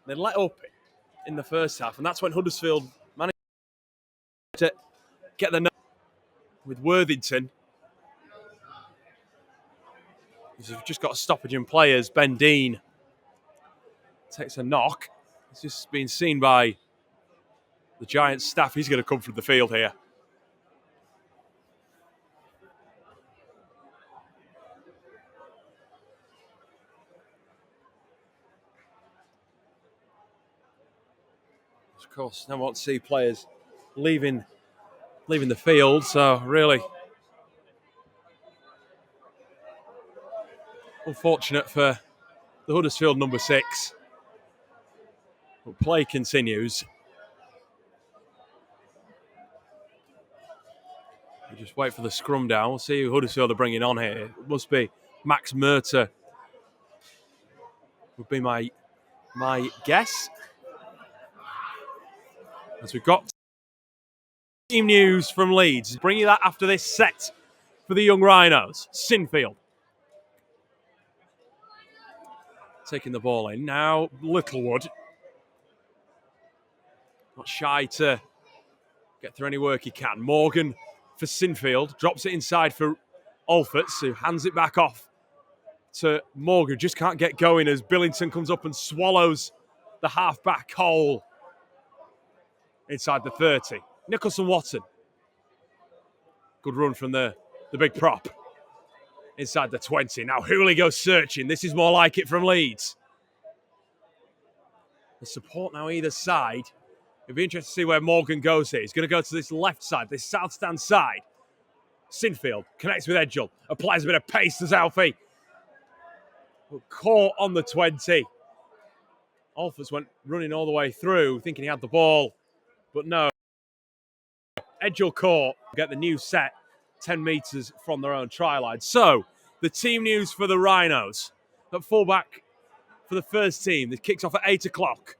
They let up in the first half, and that's when Huddersfield managed to get the with Worthington. They've just got a stoppage in players. Ben Dean takes a knock. It's just been seen by the Giants staff. He's going to come from the field here. Of course, never want to see players leaving the field, so really unfortunate for the Huddersfield number 6. But play continues. We just wait for the scrum down. We'll see who Huddersfield are bringing on here. It must be Max Murter would be my guess. As we've got team news from Leeds. Bring you that after this set for the young Rhinos. Sinfield taking the ball in. Now Littlewood. Not shy to get through any work he can. Morgan for Sinfield. Drops it inside for Alforts, who hands it back off to Morgan. Just can't get going as Billington comes up and swallows the half-back hole inside the 30. Nicholson Watson. Good run from the big prop. Inside the 20. Now Hooley goes searching. This is more like it from Leeds. The support now either side. It'd be interesting to see where Morgan goes here. He's going to go to this left side, this south stand side. Sinfield connects with Edgell. Applies a bit of pace to Zalfi. Caught on the 20. Alfords went running all the way through, thinking he had the ball. But no. Edgell caught. Get the new set 10 metres from their own try line. So, the team news for the Rhinos. At fullback for the first team. It kicks off at 8 o'clock.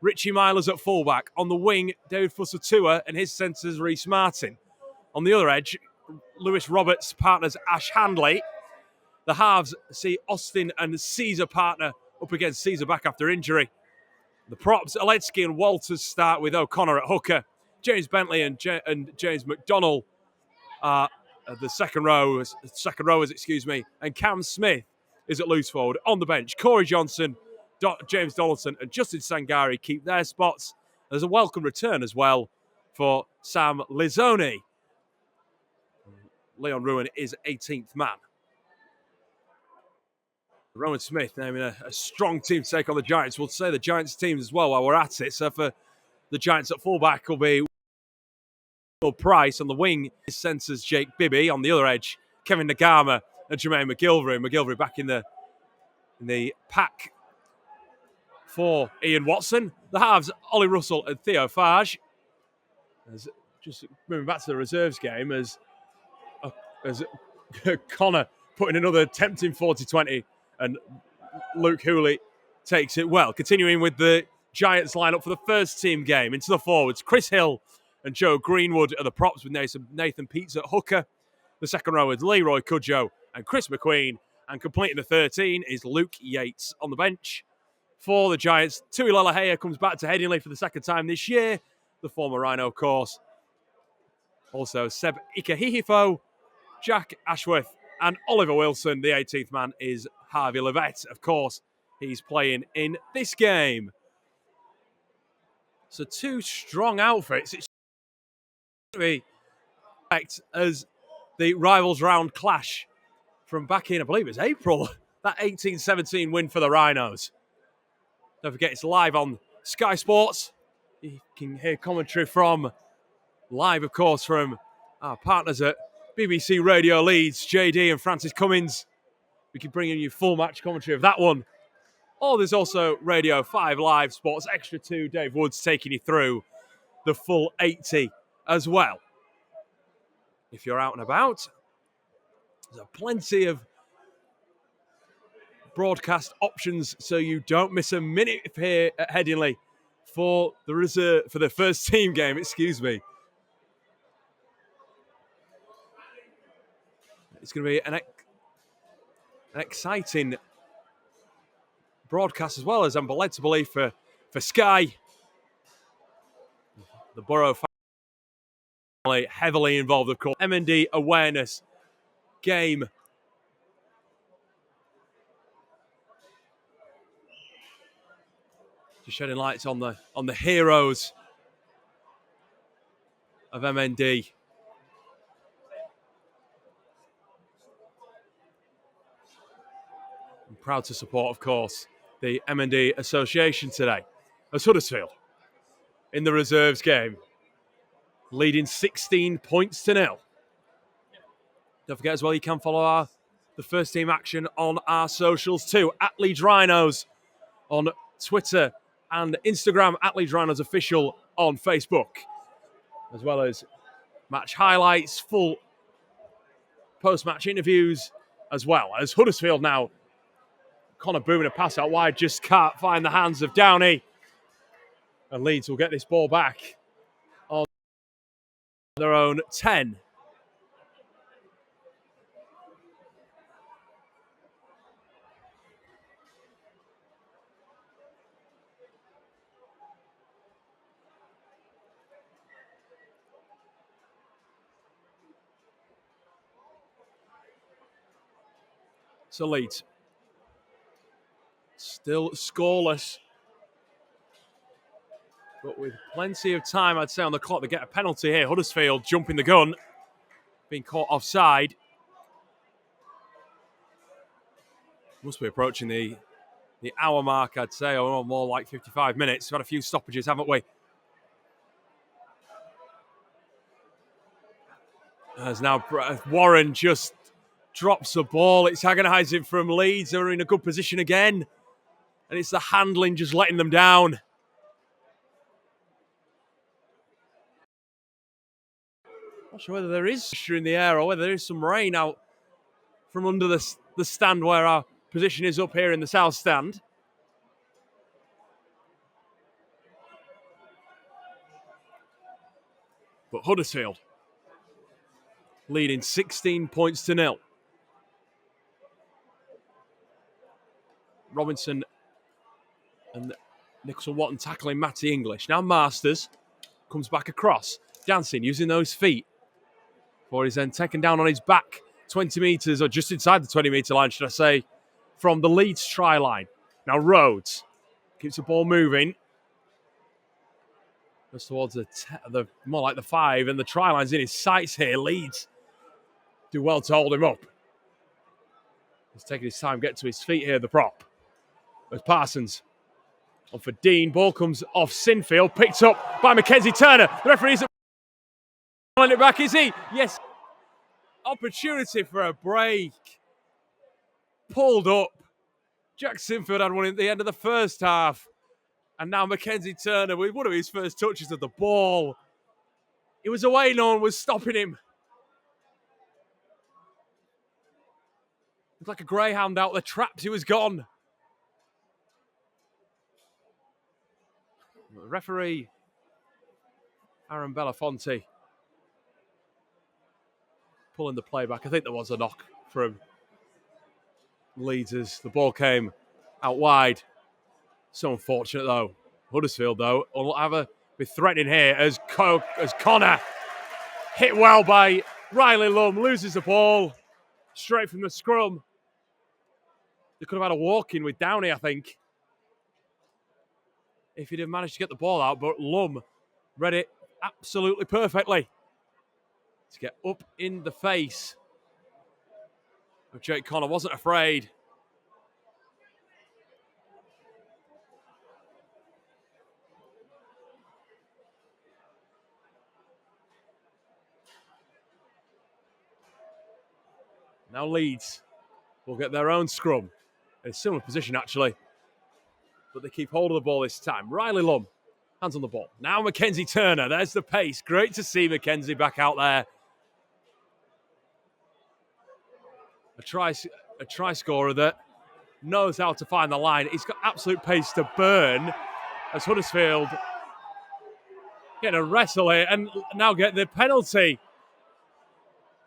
Richie Milers at fullback. On the wing, David Fussatua and his centres, Reece Martin. On the other edge, Lewis Roberts partners Ash Handley. The halves see Austin and Caesar partner up against Caesar back after injury. The props, Aletsky and Walters start with O'Connor at hooker. James Bentley and James McDonnell are the second rowers, and Cam Smith is at loose forward. On the bench, Corey Johnson, James Donaldson and Justin Sangari keep their spots. There's a welcome return as well for Sam Lizzoni. Leon Ruin is 18th man. Rowan Smith naming a strong team to take on the Giants. We'll say the Giants teams as well while we're at it. So for the Giants at fullback will be Will Price. On the wing is centres Jake Bibby. On the other edge, Kevin Nagama and Jermaine McGilvery. McGilvery back in the pack for Ian Watson. The halves, Ollie Russell and Theo Farge. As just moving back to the reserves game as Connor putting another tempting 40-20 and Luke Hooley takes it well. Continuing with the Giants lineup for the first team game. Into the forwards, Chris Hill and Joe Greenwood are the props with Nathan Peets at hooker. The second row is Leroy Cudjoe and Chris McQueen. And completing the 13 is Luke Yates on the bench. For the Giants, Tui Lalahea comes back to Headingley for the second time this year. the former Rhino, of course. Also, Seb Ikehihifo, Jack Ashworth, and Oliver Wilson. The 18th man is Harvey Levett, of course. He's playing in this game. So two strong outfits. It's going to be as the rivals round clash from back in, I believe it was April, that 18-17 win for the Rhinos. Don't forget, it's live on Sky Sports. You can hear commentary from live, of course, from our partners at BBC Radio Leeds, JD and Francis Cummins. We can bring in you full match commentary of that one. Or there's also Radio 5 Live Sports Extra 2, Dave Woods taking you through the full 80 as well. If you're out and about, there's plenty of broadcast options so you don't miss a minute here at Headingley for the first team game, excuse me. It's going to be an exciting broadcast as well, as I'm led to believe for Sky. The Borough family heavily involved, of course. M&D awareness game. Just shedding lights on the heroes of MND. I'm proud to support, of course, the MND Association today as Huddersfield in the reserves game, leading 16 points to nil. Don't forget as well, you can follow the first team action on our socials too, at Leeds Rhinos on Twitter and Instagram, at Leeds Rhinos Official on Facebook, as well as match highlights, full post-match interviews, as well as Huddersfield now. Connor booming a pass out wide, just can't find the hands of Downey. And Leeds will get this ball back on their own 10. So Leeds still scoreless, but with plenty of time, I'd say, on the clock to get a penalty here. Huddersfield jumping the gun, being caught offside. Must be approaching the hour mark, I'd say, or more like 55 minutes. We've had a few stoppages, haven't we? As now Warren just drops the ball. It's agonising from Leeds. They're in a good position again. And it's the handling just letting them down. Not sure whether there is pressure in the air or whether there is some rain out from under the stand where our position is up here in the south stand. But Huddersfield leading 16 points to nil. Robinson and Nicholson Watton tackling Matty English. Now Masters comes back across. Jansen using those feet. Before he's then taken down on his back 20 metres, or just inside the 20-metre line, should I say, from the Leeds try line. Now Rhodes keeps the ball moving. Goes towards the more like the 5, and the try line's in his sights here. Leeds do well to hold him up. He's taking his time, get to his feet here, the prop. There's Parsons. On for Dean. Ball comes off Sinfield. Picked up by Mackenzie Turner. The referee isn't pulling it back, is he? Yes. Opportunity for a break. Pulled up. Jack Sinfield had one at the end of the first half. And now Mackenzie Turner with one of his first touches of the ball. He was away, no one was stopping him. Looked like a greyhound out the traps, he was gone. The referee, Aaron Belafonte, pulling the play back. I think there was a knock from Leeds as the ball came out wide. So unfortunate, though. Huddersfield, though, will have a be threatening here as Connor, hit well by Riley Lum, loses the ball straight from the scrum. They could have had a walk-in with Downey, I think, if he'd have managed to get the ball out, but Lum read it absolutely perfectly to get up in the face of Jake Connor. Wasn't afraid. Now Leeds will get their own scrum. In a similar position, actually. But they keep hold of the ball this time. Riley Lum, hands on the ball. Now Mackenzie Turner, there's the pace. Great to see Mackenzie back out there. A try scorer that knows how to find the line. He's got absolute pace to burn as Huddersfield getting a wrestle here and now get the penalty.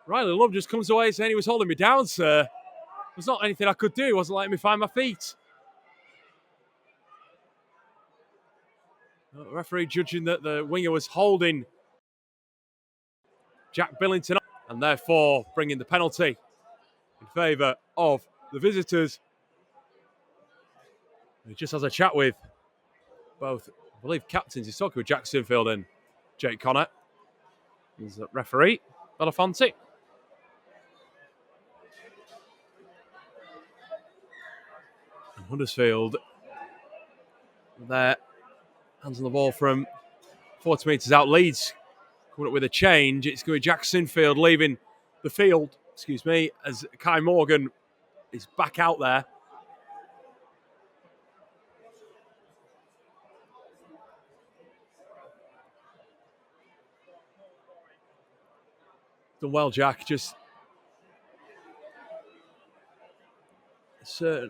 Riley Lum just comes away saying he was holding me down, sir. There's not anything I could do. He wasn't letting me find my feet. The referee judging that the winger was holding Jack Billington and therefore bringing the penalty in favour of the visitors. He just has a chat with both, I believe, captains. He's talking with Jack Sinfield and Jake Connor. He's the referee, Belafonte. And Huddersfield, their hands on the ball from 40 metres out. Leeds coming up with a change. It's going to be Jack Sinfield leaving the field, as Kai Morgan is back out there. Done well, Jack. Just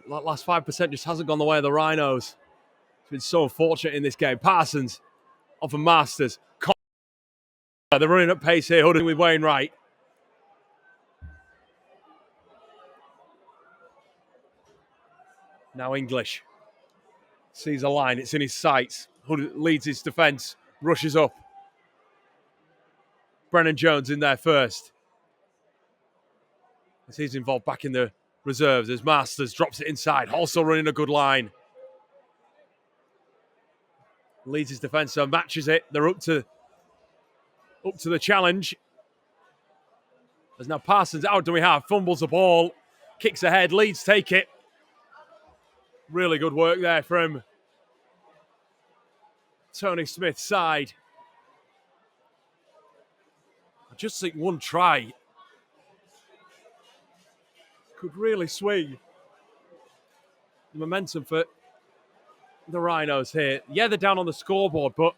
last 5% just hasn't gone the way of the Rhinos. It's been so unfortunate in this game. Parsons off of Masters. They're running at pace here, Huddersfield with Wainwright. Now English sees a line. It's in his sights. Leads his defence. Rushes up. Brennan Jones in there first. As he's involved back in the reserves. As Masters drops it inside. Also running a good line. Leads his defence, so matches it. They're up to the challenge. As now Parsons out, do we have? Fumbles the ball. Kicks ahead. Leeds take it. Really good work there from Tony Smith's side. I just think one try could really swing the momentum for the Rhinos here. Yeah, they're down on the scoreboard, but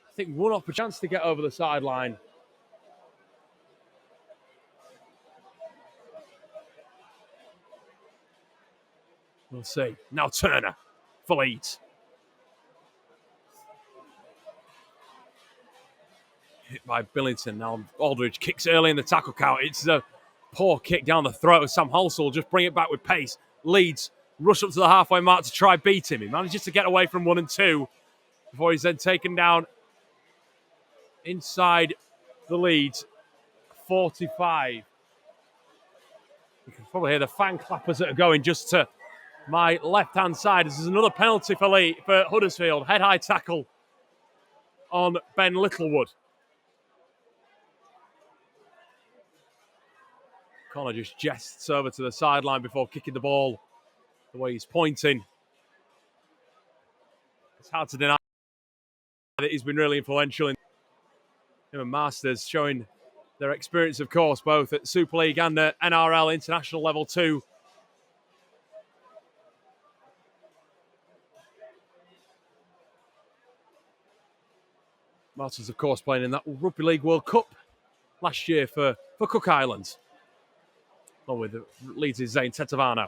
I think one off a chance to get over the sideline. We'll see. Now Turner for Leeds. Hit by Billington. Now Aldridge kicks early in the tackle count. It's a poor kick down the throat of Sam Halsall. Just bring it back with pace. Leeds rush up to the halfway mark to try beat him. He manages to get away from 1 and 2 before he's then taken down inside the Leeds 45. You can probably hear the fan clappers that are going just to my left-hand side. This is another penalty for Huddersfield. Head-high tackle on Ben Littlewood. Connor just jests over to the sideline before kicking the ball the way he's pointing. It's hard to deny that he's been really influential in him and Masters, showing their experience, of course, both at Super League and at NRL international level too. Martin's, of course, playing in that Rugby League World Cup last year for Cook Islands, along with Leeds' Zane Tetavano.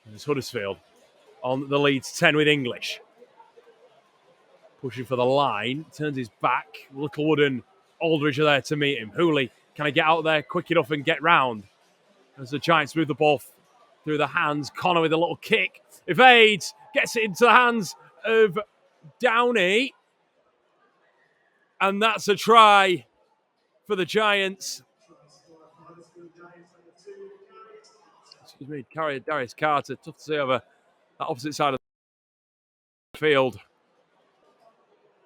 There's Huddersfield on the Leeds 10 with English. Pushing for the line, turns his back. Littlewood and Aldridge are there to meet him. Hooley, can I get out there quick enough and get round? As the Giants move the ball through the hands. Connor with a little kick. Evades. Gets it into the hands of Downey. And that's a try for the Giants. Excuse me, Darius Carter. Tough to see over that opposite side of the field.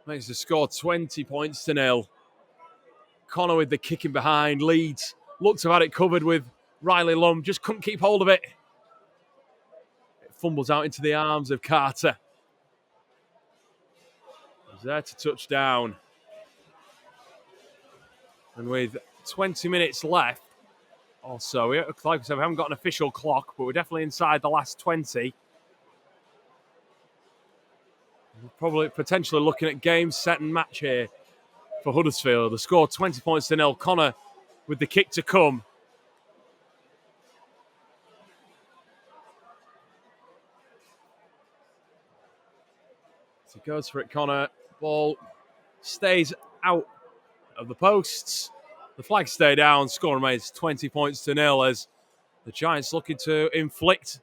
Makes the score 20 points to 0. Connor with the kicking behind. Leeds looked to have had it covered with Riley Lum. Just couldn't keep hold of it. It fumbles out into the arms of Carter. He's there to touch down. And with 20 minutes left, also, like I said, we haven't got an official clock, but we're definitely inside the last 20. We're probably potentially looking at game, set, and match here for Huddersfield. The score 20 points to 0. Connor with the kick to come. So he goes for it, Connor. Ball stays out of the posts. The flags stay down. Score remains 20 points to 0 as the Giants looking to inflict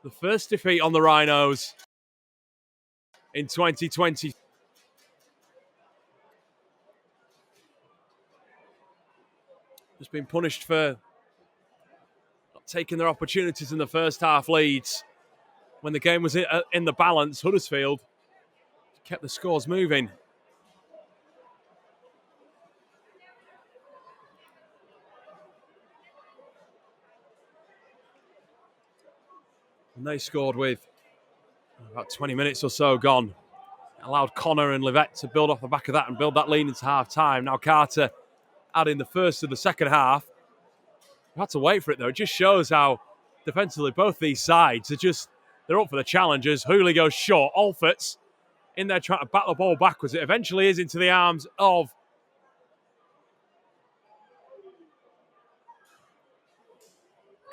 the first defeat on the Rhinos in 2020. Just been punished for not taking their opportunities in the first half. Leeds, when the game was in the balance, Huddersfield kept the scores moving. And they scored with about 20 minutes or so gone. It allowed Connor and Livette to build off the back of that and build that lead into half time. Now Carter adding the first to the second half. We had to wait for it though. It just shows how defensively both these sides they're up for the challenges. Hooley goes short. Alfort's in there trying to bat the ball backwards. It eventually is into the arms of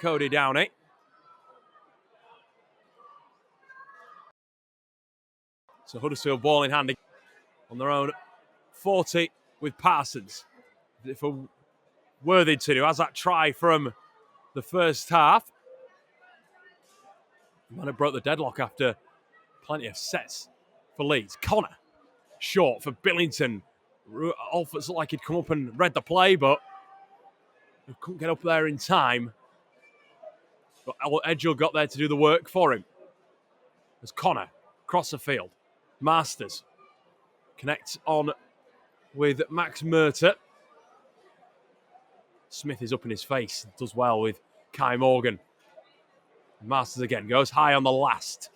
Cody Downey. So Huddersfield ball in hand on their own 40 with Parsons. For Worthington, who has that try from the first half. Might have broke the deadlock after plenty of sets for Leeds. Connor, short for Billington. Alfort's looked like he'd come up and read the play, but he couldn't get up there in time. But Edgell got there to do the work for him. As Connor across the field. Masters connects on with Max Murter. Smith is up in his face. Does well with Kai Morgan. Masters again goes high on the last.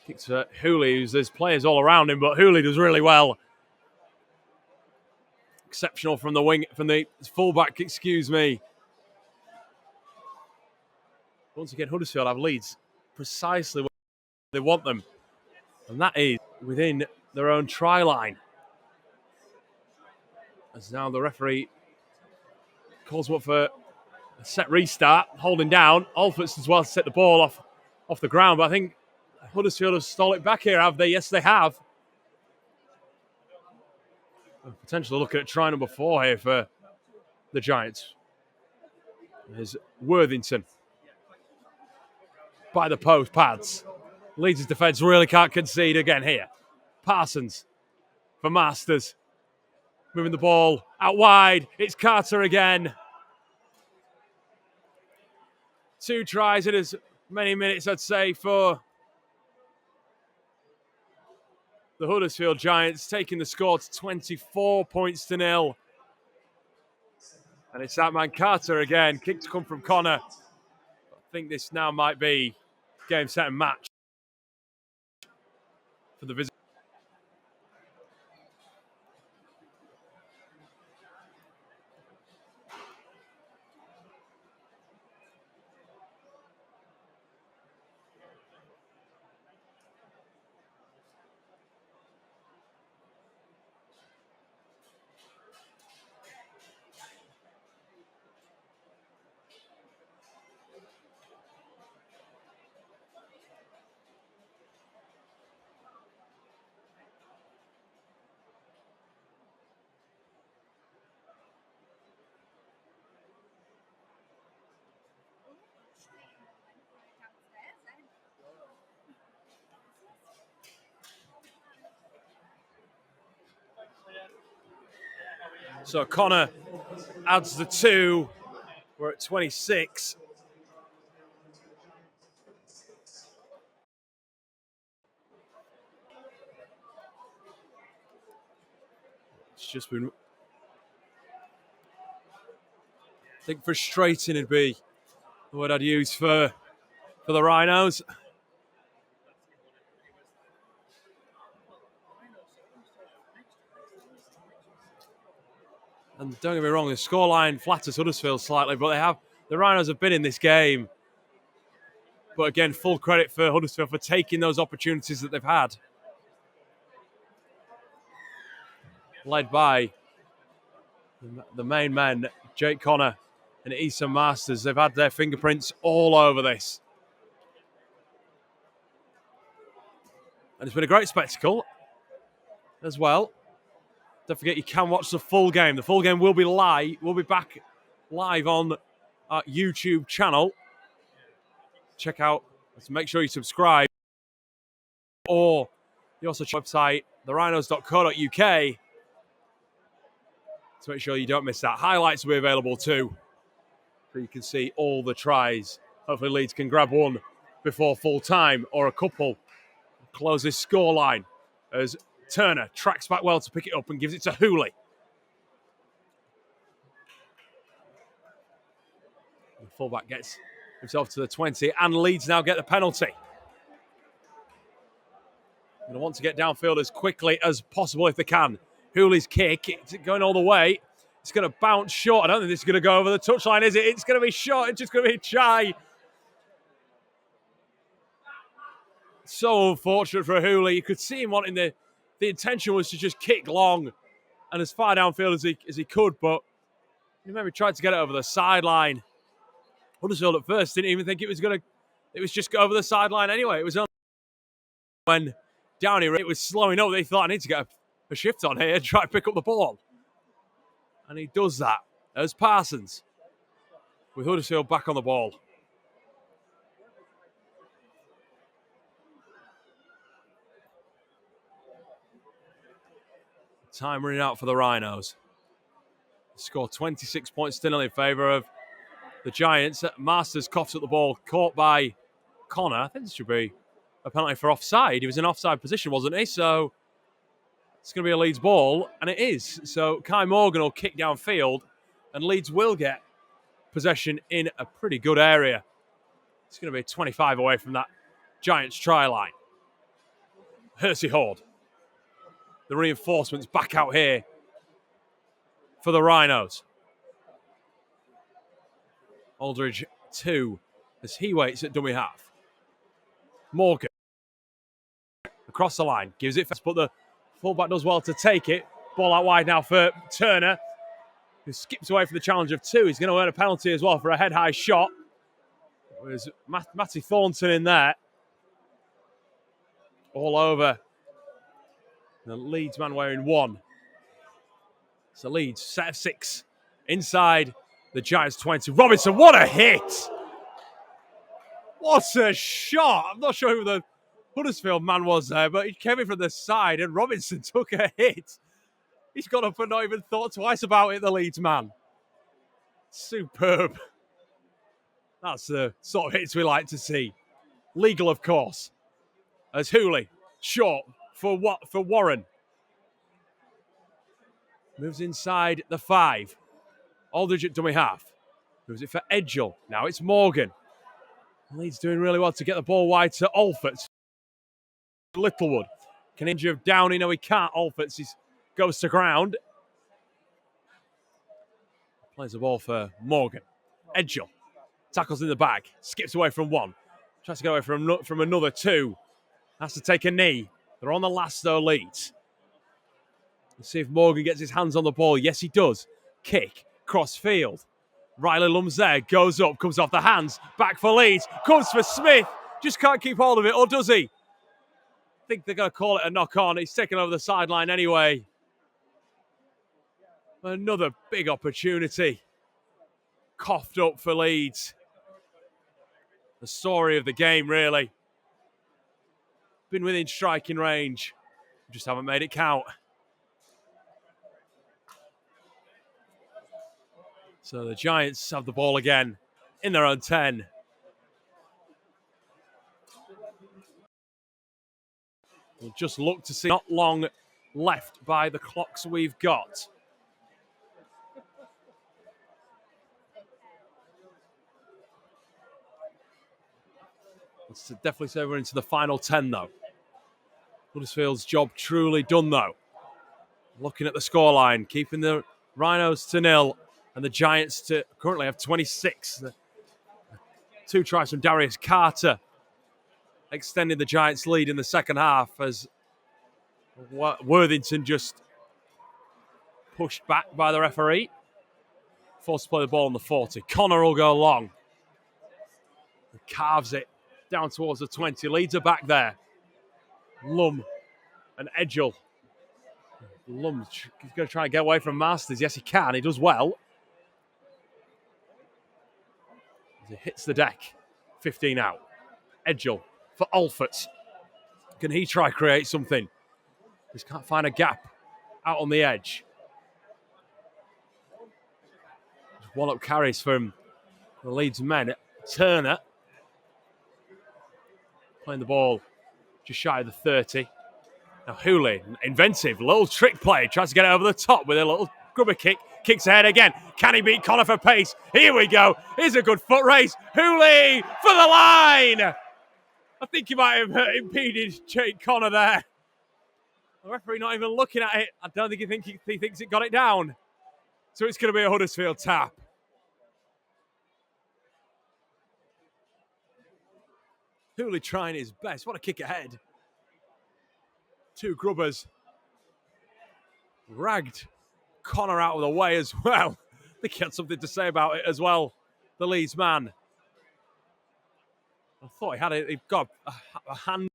Kicks for Hooley, there's players all around him, but Hooley does really well. Exceptional from the wing, from the fullback, excuse me. Once again, Huddersfield have leads precisely where they want them. And that is within their own try line. As now the referee calls up for a set restart, holding down. Alfort's as well to set the ball off the ground, but I think Huddersfield have stole it back here, have they? Yes, they have. Potentially looking at try number 4 here for the Giants. There's Worthington. By the post, pads. Leeds' defence really can't concede again here. Parsons for Masters. Moving the ball out wide. It's Carter again. 2 tries in as many minutes, I'd say, for the Huddersfield Giants, taking the score to 24 points to 0. And it's that man Carter again. Kick to come from Connor. I think this now might be game, set, and match for the visit. So Connor adds the 2. We're at 26. It's just been, I think, frustrating would be the word I'd use for the Rhinos. And don't get me wrong, the scoreline flatters Huddersfield slightly, but the Rhinos have been in this game. But again, full credit for Huddersfield for taking those opportunities that they've had. Led by the main men, Jake Connor and Issa Masters. They've had their fingerprints all over this. And it's been a great spectacle as well. Don't forget, you can watch the full game. The full game will be live. We'll be back live on our YouTube channel. Check out, make sure you subscribe. Or you also check our website, therhinos.co.uk, to make sure you don't miss that. Highlights will be available too, so you can see all the tries. Hopefully Leeds can grab one before full time, or a couple. Close this scoreline as Turner tracks back well to pick it up and gives it to Hooley. The fullback gets himself to the 20, and Leeds now get the penalty. Going to want to get downfield as quickly as possible if they can. Hooley's kick, it's going all the way. It's going to bounce short. I don't think this is going to go over the touchline, is it? It's going to be short. It's just going to be shy. So unfortunate for Hooley. You could see him wanting the intention was to just kick long and as far downfield as he could, but he maybe tried to get it over the sideline. Huddersfield at first didn't even think it was just over the sideline anyway. It was only when Downey it was slowing up, they thought, I need to get a shift on here and try to pick up the ball. And he does that as Parsons, with Huddersfield back on the ball. Time running out for the Rhinos. Score 26 points still in favour of the Giants. Masters coughs at the ball, caught by Connor. I think this should be a penalty for offside. He was in offside position, wasn't he? So it's going to be a Leeds ball, and it is. So Kai Morgan will kick downfield, and Leeds will get possession in a pretty good area. It's going to be 25 away from that Giants try line. Hersey Horde. The reinforcements back out here for the Rhinos. Aldridge 2 as he waits at dummy half. Morgan across the line, gives it fast, but the fullback does well to take it. Ball out wide now for Turner, who skips away from the challenge of 2. He's going to earn a penalty as well for a head-high shot. There's Matty Thornton in there. All over the Leeds man wearing 1. So Leeds, set of 6. Inside the Giants 20. Robinson, what a hit! What a shot! I'm not sure who the Huddersfield man was there, but he came in from the side and Robinson took a hit. He's got up and not even thought twice about it, the Leeds man. Superb. That's the sort of hits we like to see. Legal, of course. As Hooley, short for Warren. Moves inside the 5. Aldridge at dummy half. Moves it for Edgell. Now it's Morgan. Leeds doing really well to get the ball wide to Alford. Littlewood can injure Downey. No, he can't. Alford goes to ground. Plays the ball for Morgan. Edgell tackles in the back. Skips away from 1. Tries to get away from another 2. Has to take a knee. They're on the last, though, Leeds. Let's see if Morgan gets his hands on the ball. Yes, he does. Kick. Cross field. Riley Lum's there. Goes up. Comes off the hands. Back for Leeds. Comes for Smith. Just can't keep hold of it. Or does he? I think they're going to call it a knock on. He's taken over the sideline anyway. Another big opportunity. Coughed up for Leeds. The story of the game, really. Been within striking range. Just haven't made it count. So the Giants have the ball again in their own 10. We'll just look to see, not long left by the clocks we've got. Let's definitely say we're into the final 10 though. Huddersfield's job truly done though. Looking at the scoreline, keeping the Rhinos to 0 and the Giants to currently have 26. 2 tries from Darius Carter, extending the Giants' lead in the second half as Worthington just pushed back by the referee. Forced to play the ball on the 40. Connor will go long. He carves it down towards the 20. Leeds are back there. Lum and Edgell. Lum's going to try and get away from Masters. Yes, he can. He does well. As he hits the deck. 15 out. Edgell for Alford. Can he try create something? Just can't find a gap out on the edge. One-up carries from the Leeds men. Turner playing the ball just shy of the 30. Now Hooley, inventive, little trick play. Tries to get it over the top with a little grubber kick. Kicks ahead again. Can he beat Connor for pace? Here we go. Here's a good foot race. Hooley for the line. I think he might have impeded Jake Connor there. The referee not even looking at it. I don't think he thinks it got it down. So it's going to be a Huddersfield tap. Hooley trying his best. What a kick ahead. 2 grubbers. Ragged Connor out of the way as well. I think he had something to say about it as well, the Leeds man. I thought he got a hand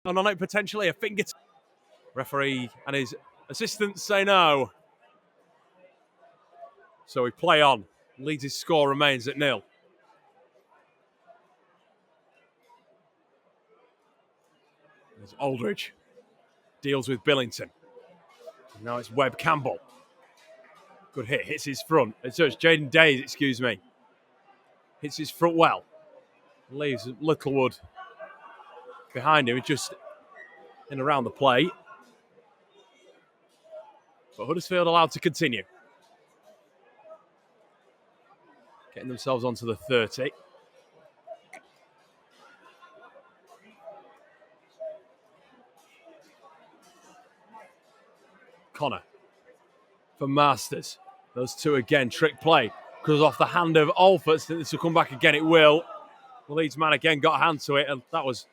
on it, potentially a finger. Referee and his assistants say no. So we play on. Leeds' score remains at 0. There's Aldridge. Deals with Billington. Now it's Webb Campbell. Good hit. Hits his front. It's Jaden Days, excuse me. Hits his front well. Leaves Littlewood behind him. Just in around the plate. But Huddersfield allowed to continue. Getting themselves onto the 30. Connor for Masters. Those 2 again. Trick play. Goes off the hand of Alford. Think this will come back again. It will. The Leeds man again got a hand to it. And that was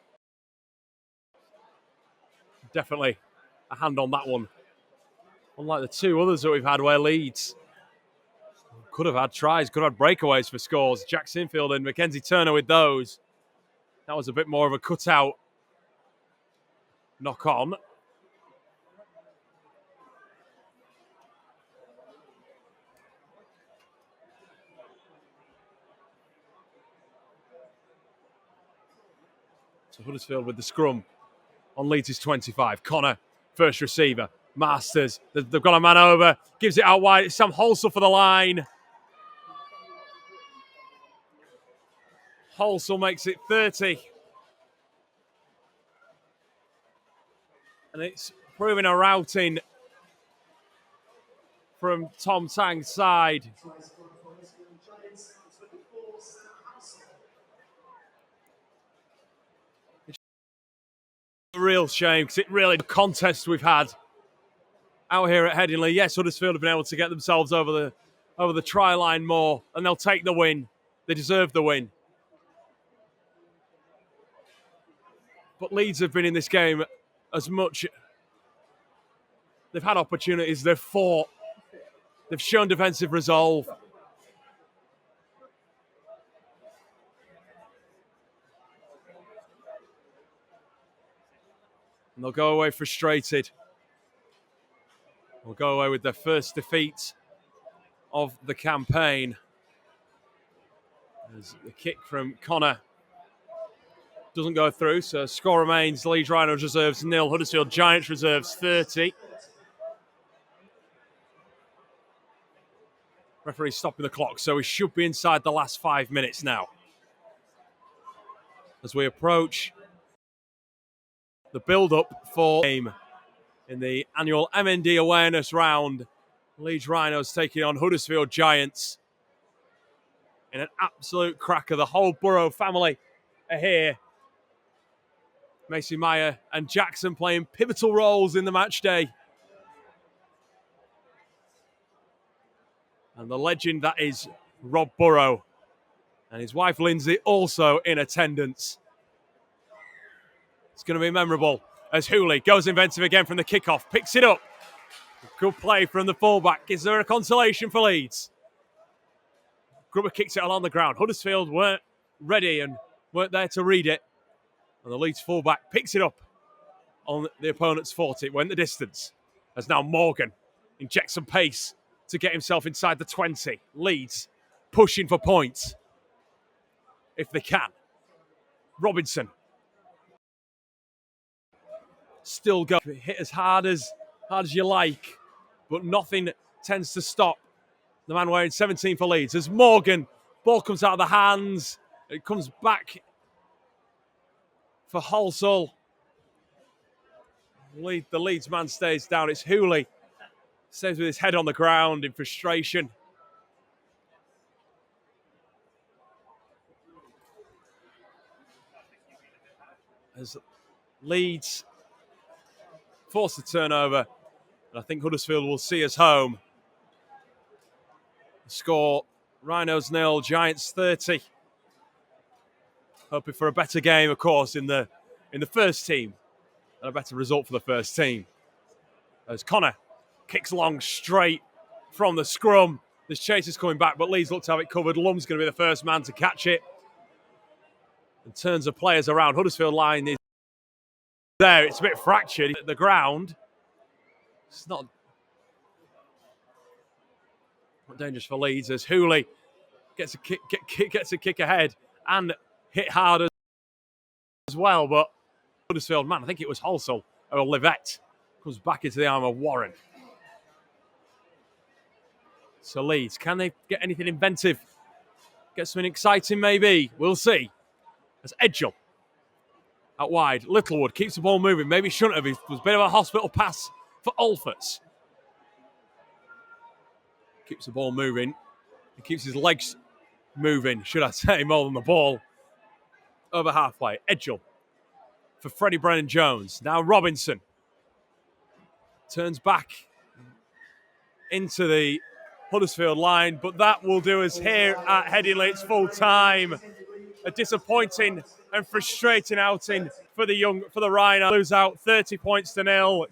definitely a hand on that one. Unlike the 2 others that we've had where Leeds could have had tries, could have had breakaways for scores. Jack Sinfield and Mackenzie Turner with those. That was a bit more of a cutout knock on. So Huddersfield with the scrum on Leeds' 25. Connor, first receiver. Masters, they've got a man over. Gives it out wide. It's Sam Holsall for the line. Holsall makes it 30. And it's proving a routing from Tom Tang's side. It's a real shame because it really, the contest we've had out here at Headingley. Yes, Huddersfield have been able to get themselves over the try line more, and they'll take the win. They deserve the win. But Leeds have been in this game as much. They've had opportunities. They've fought. They've shown defensive resolve. And they'll go away frustrated. They'll go away with their first defeat of the campaign. There's the kick from Connor. Doesn't go through, so score remains Leeds Rhinos Reserves 0, Huddersfield Giants Reserves 30. Referee stopping the clock, so we should be inside the last 5 minutes now. As we approach the build-up for game in the annual MND awareness round. Leeds Rhinos taking on Huddersfield Giants in an absolute cracker. The whole Borough family are here. Macy Meyer and Jackson playing pivotal roles in the match day. And the legend that is Rob Borough and his wife Lindsay also in attendance. It's going to be memorable as Hooley goes inventive again from the kickoff, picks it up. Good play from the fullback. Is there a consolation for Leeds? Grubber kicks it along the ground. Huddersfield weren't ready and weren't there to read it. And the Leeds fullback picks it up on the opponent's 40. It went the distance. As now Morgan injects some pace to get himself inside the 20. Leeds pushing for points if they can. Robinson still go. Hit as hard as you like, but nothing tends to stop the man wearing 17 for Leeds. As Morgan, ball comes out of the hands. It comes back for Halsall. The Leeds man stays down. It's Hooley. Stays with his head on the ground in frustration. As Leeds force the turnover, and I think Huddersfield will see us home. Score, Rhinos 0, Giants 30. Hoping for a better game, of course, in the first team. And a better result for the first team. As Connor kicks long straight from the scrum. This chase is coming back, but Leeds look to have it covered. Lum's going to be the first man to catch it. And turns the players around. Huddersfield line is there. It's a bit fractured at the ground. It's not dangerous for Leeds as Hooley gets a kick ahead and hit hard as well. But Huddersfield man, I think it was Halsall or Livette, comes back into the arm of Warren. So Leeds, can they get anything inventive? Get something exciting maybe? We'll see. As Edgell out wide. Littlewood keeps the ball moving. Maybe shouldn't have. It was a bit of a hospital pass for Alfords. Keeps the ball moving. He keeps his legs moving, should I say, more than the ball. Over halfway. Edgell for Freddie Brennan-Jones. Now Robinson turns back into the Huddersfield line, but that will do us here at Headingley. It's full time. A disappointing and frustrating outing for the Rhinos. Lose out 30 points to 0.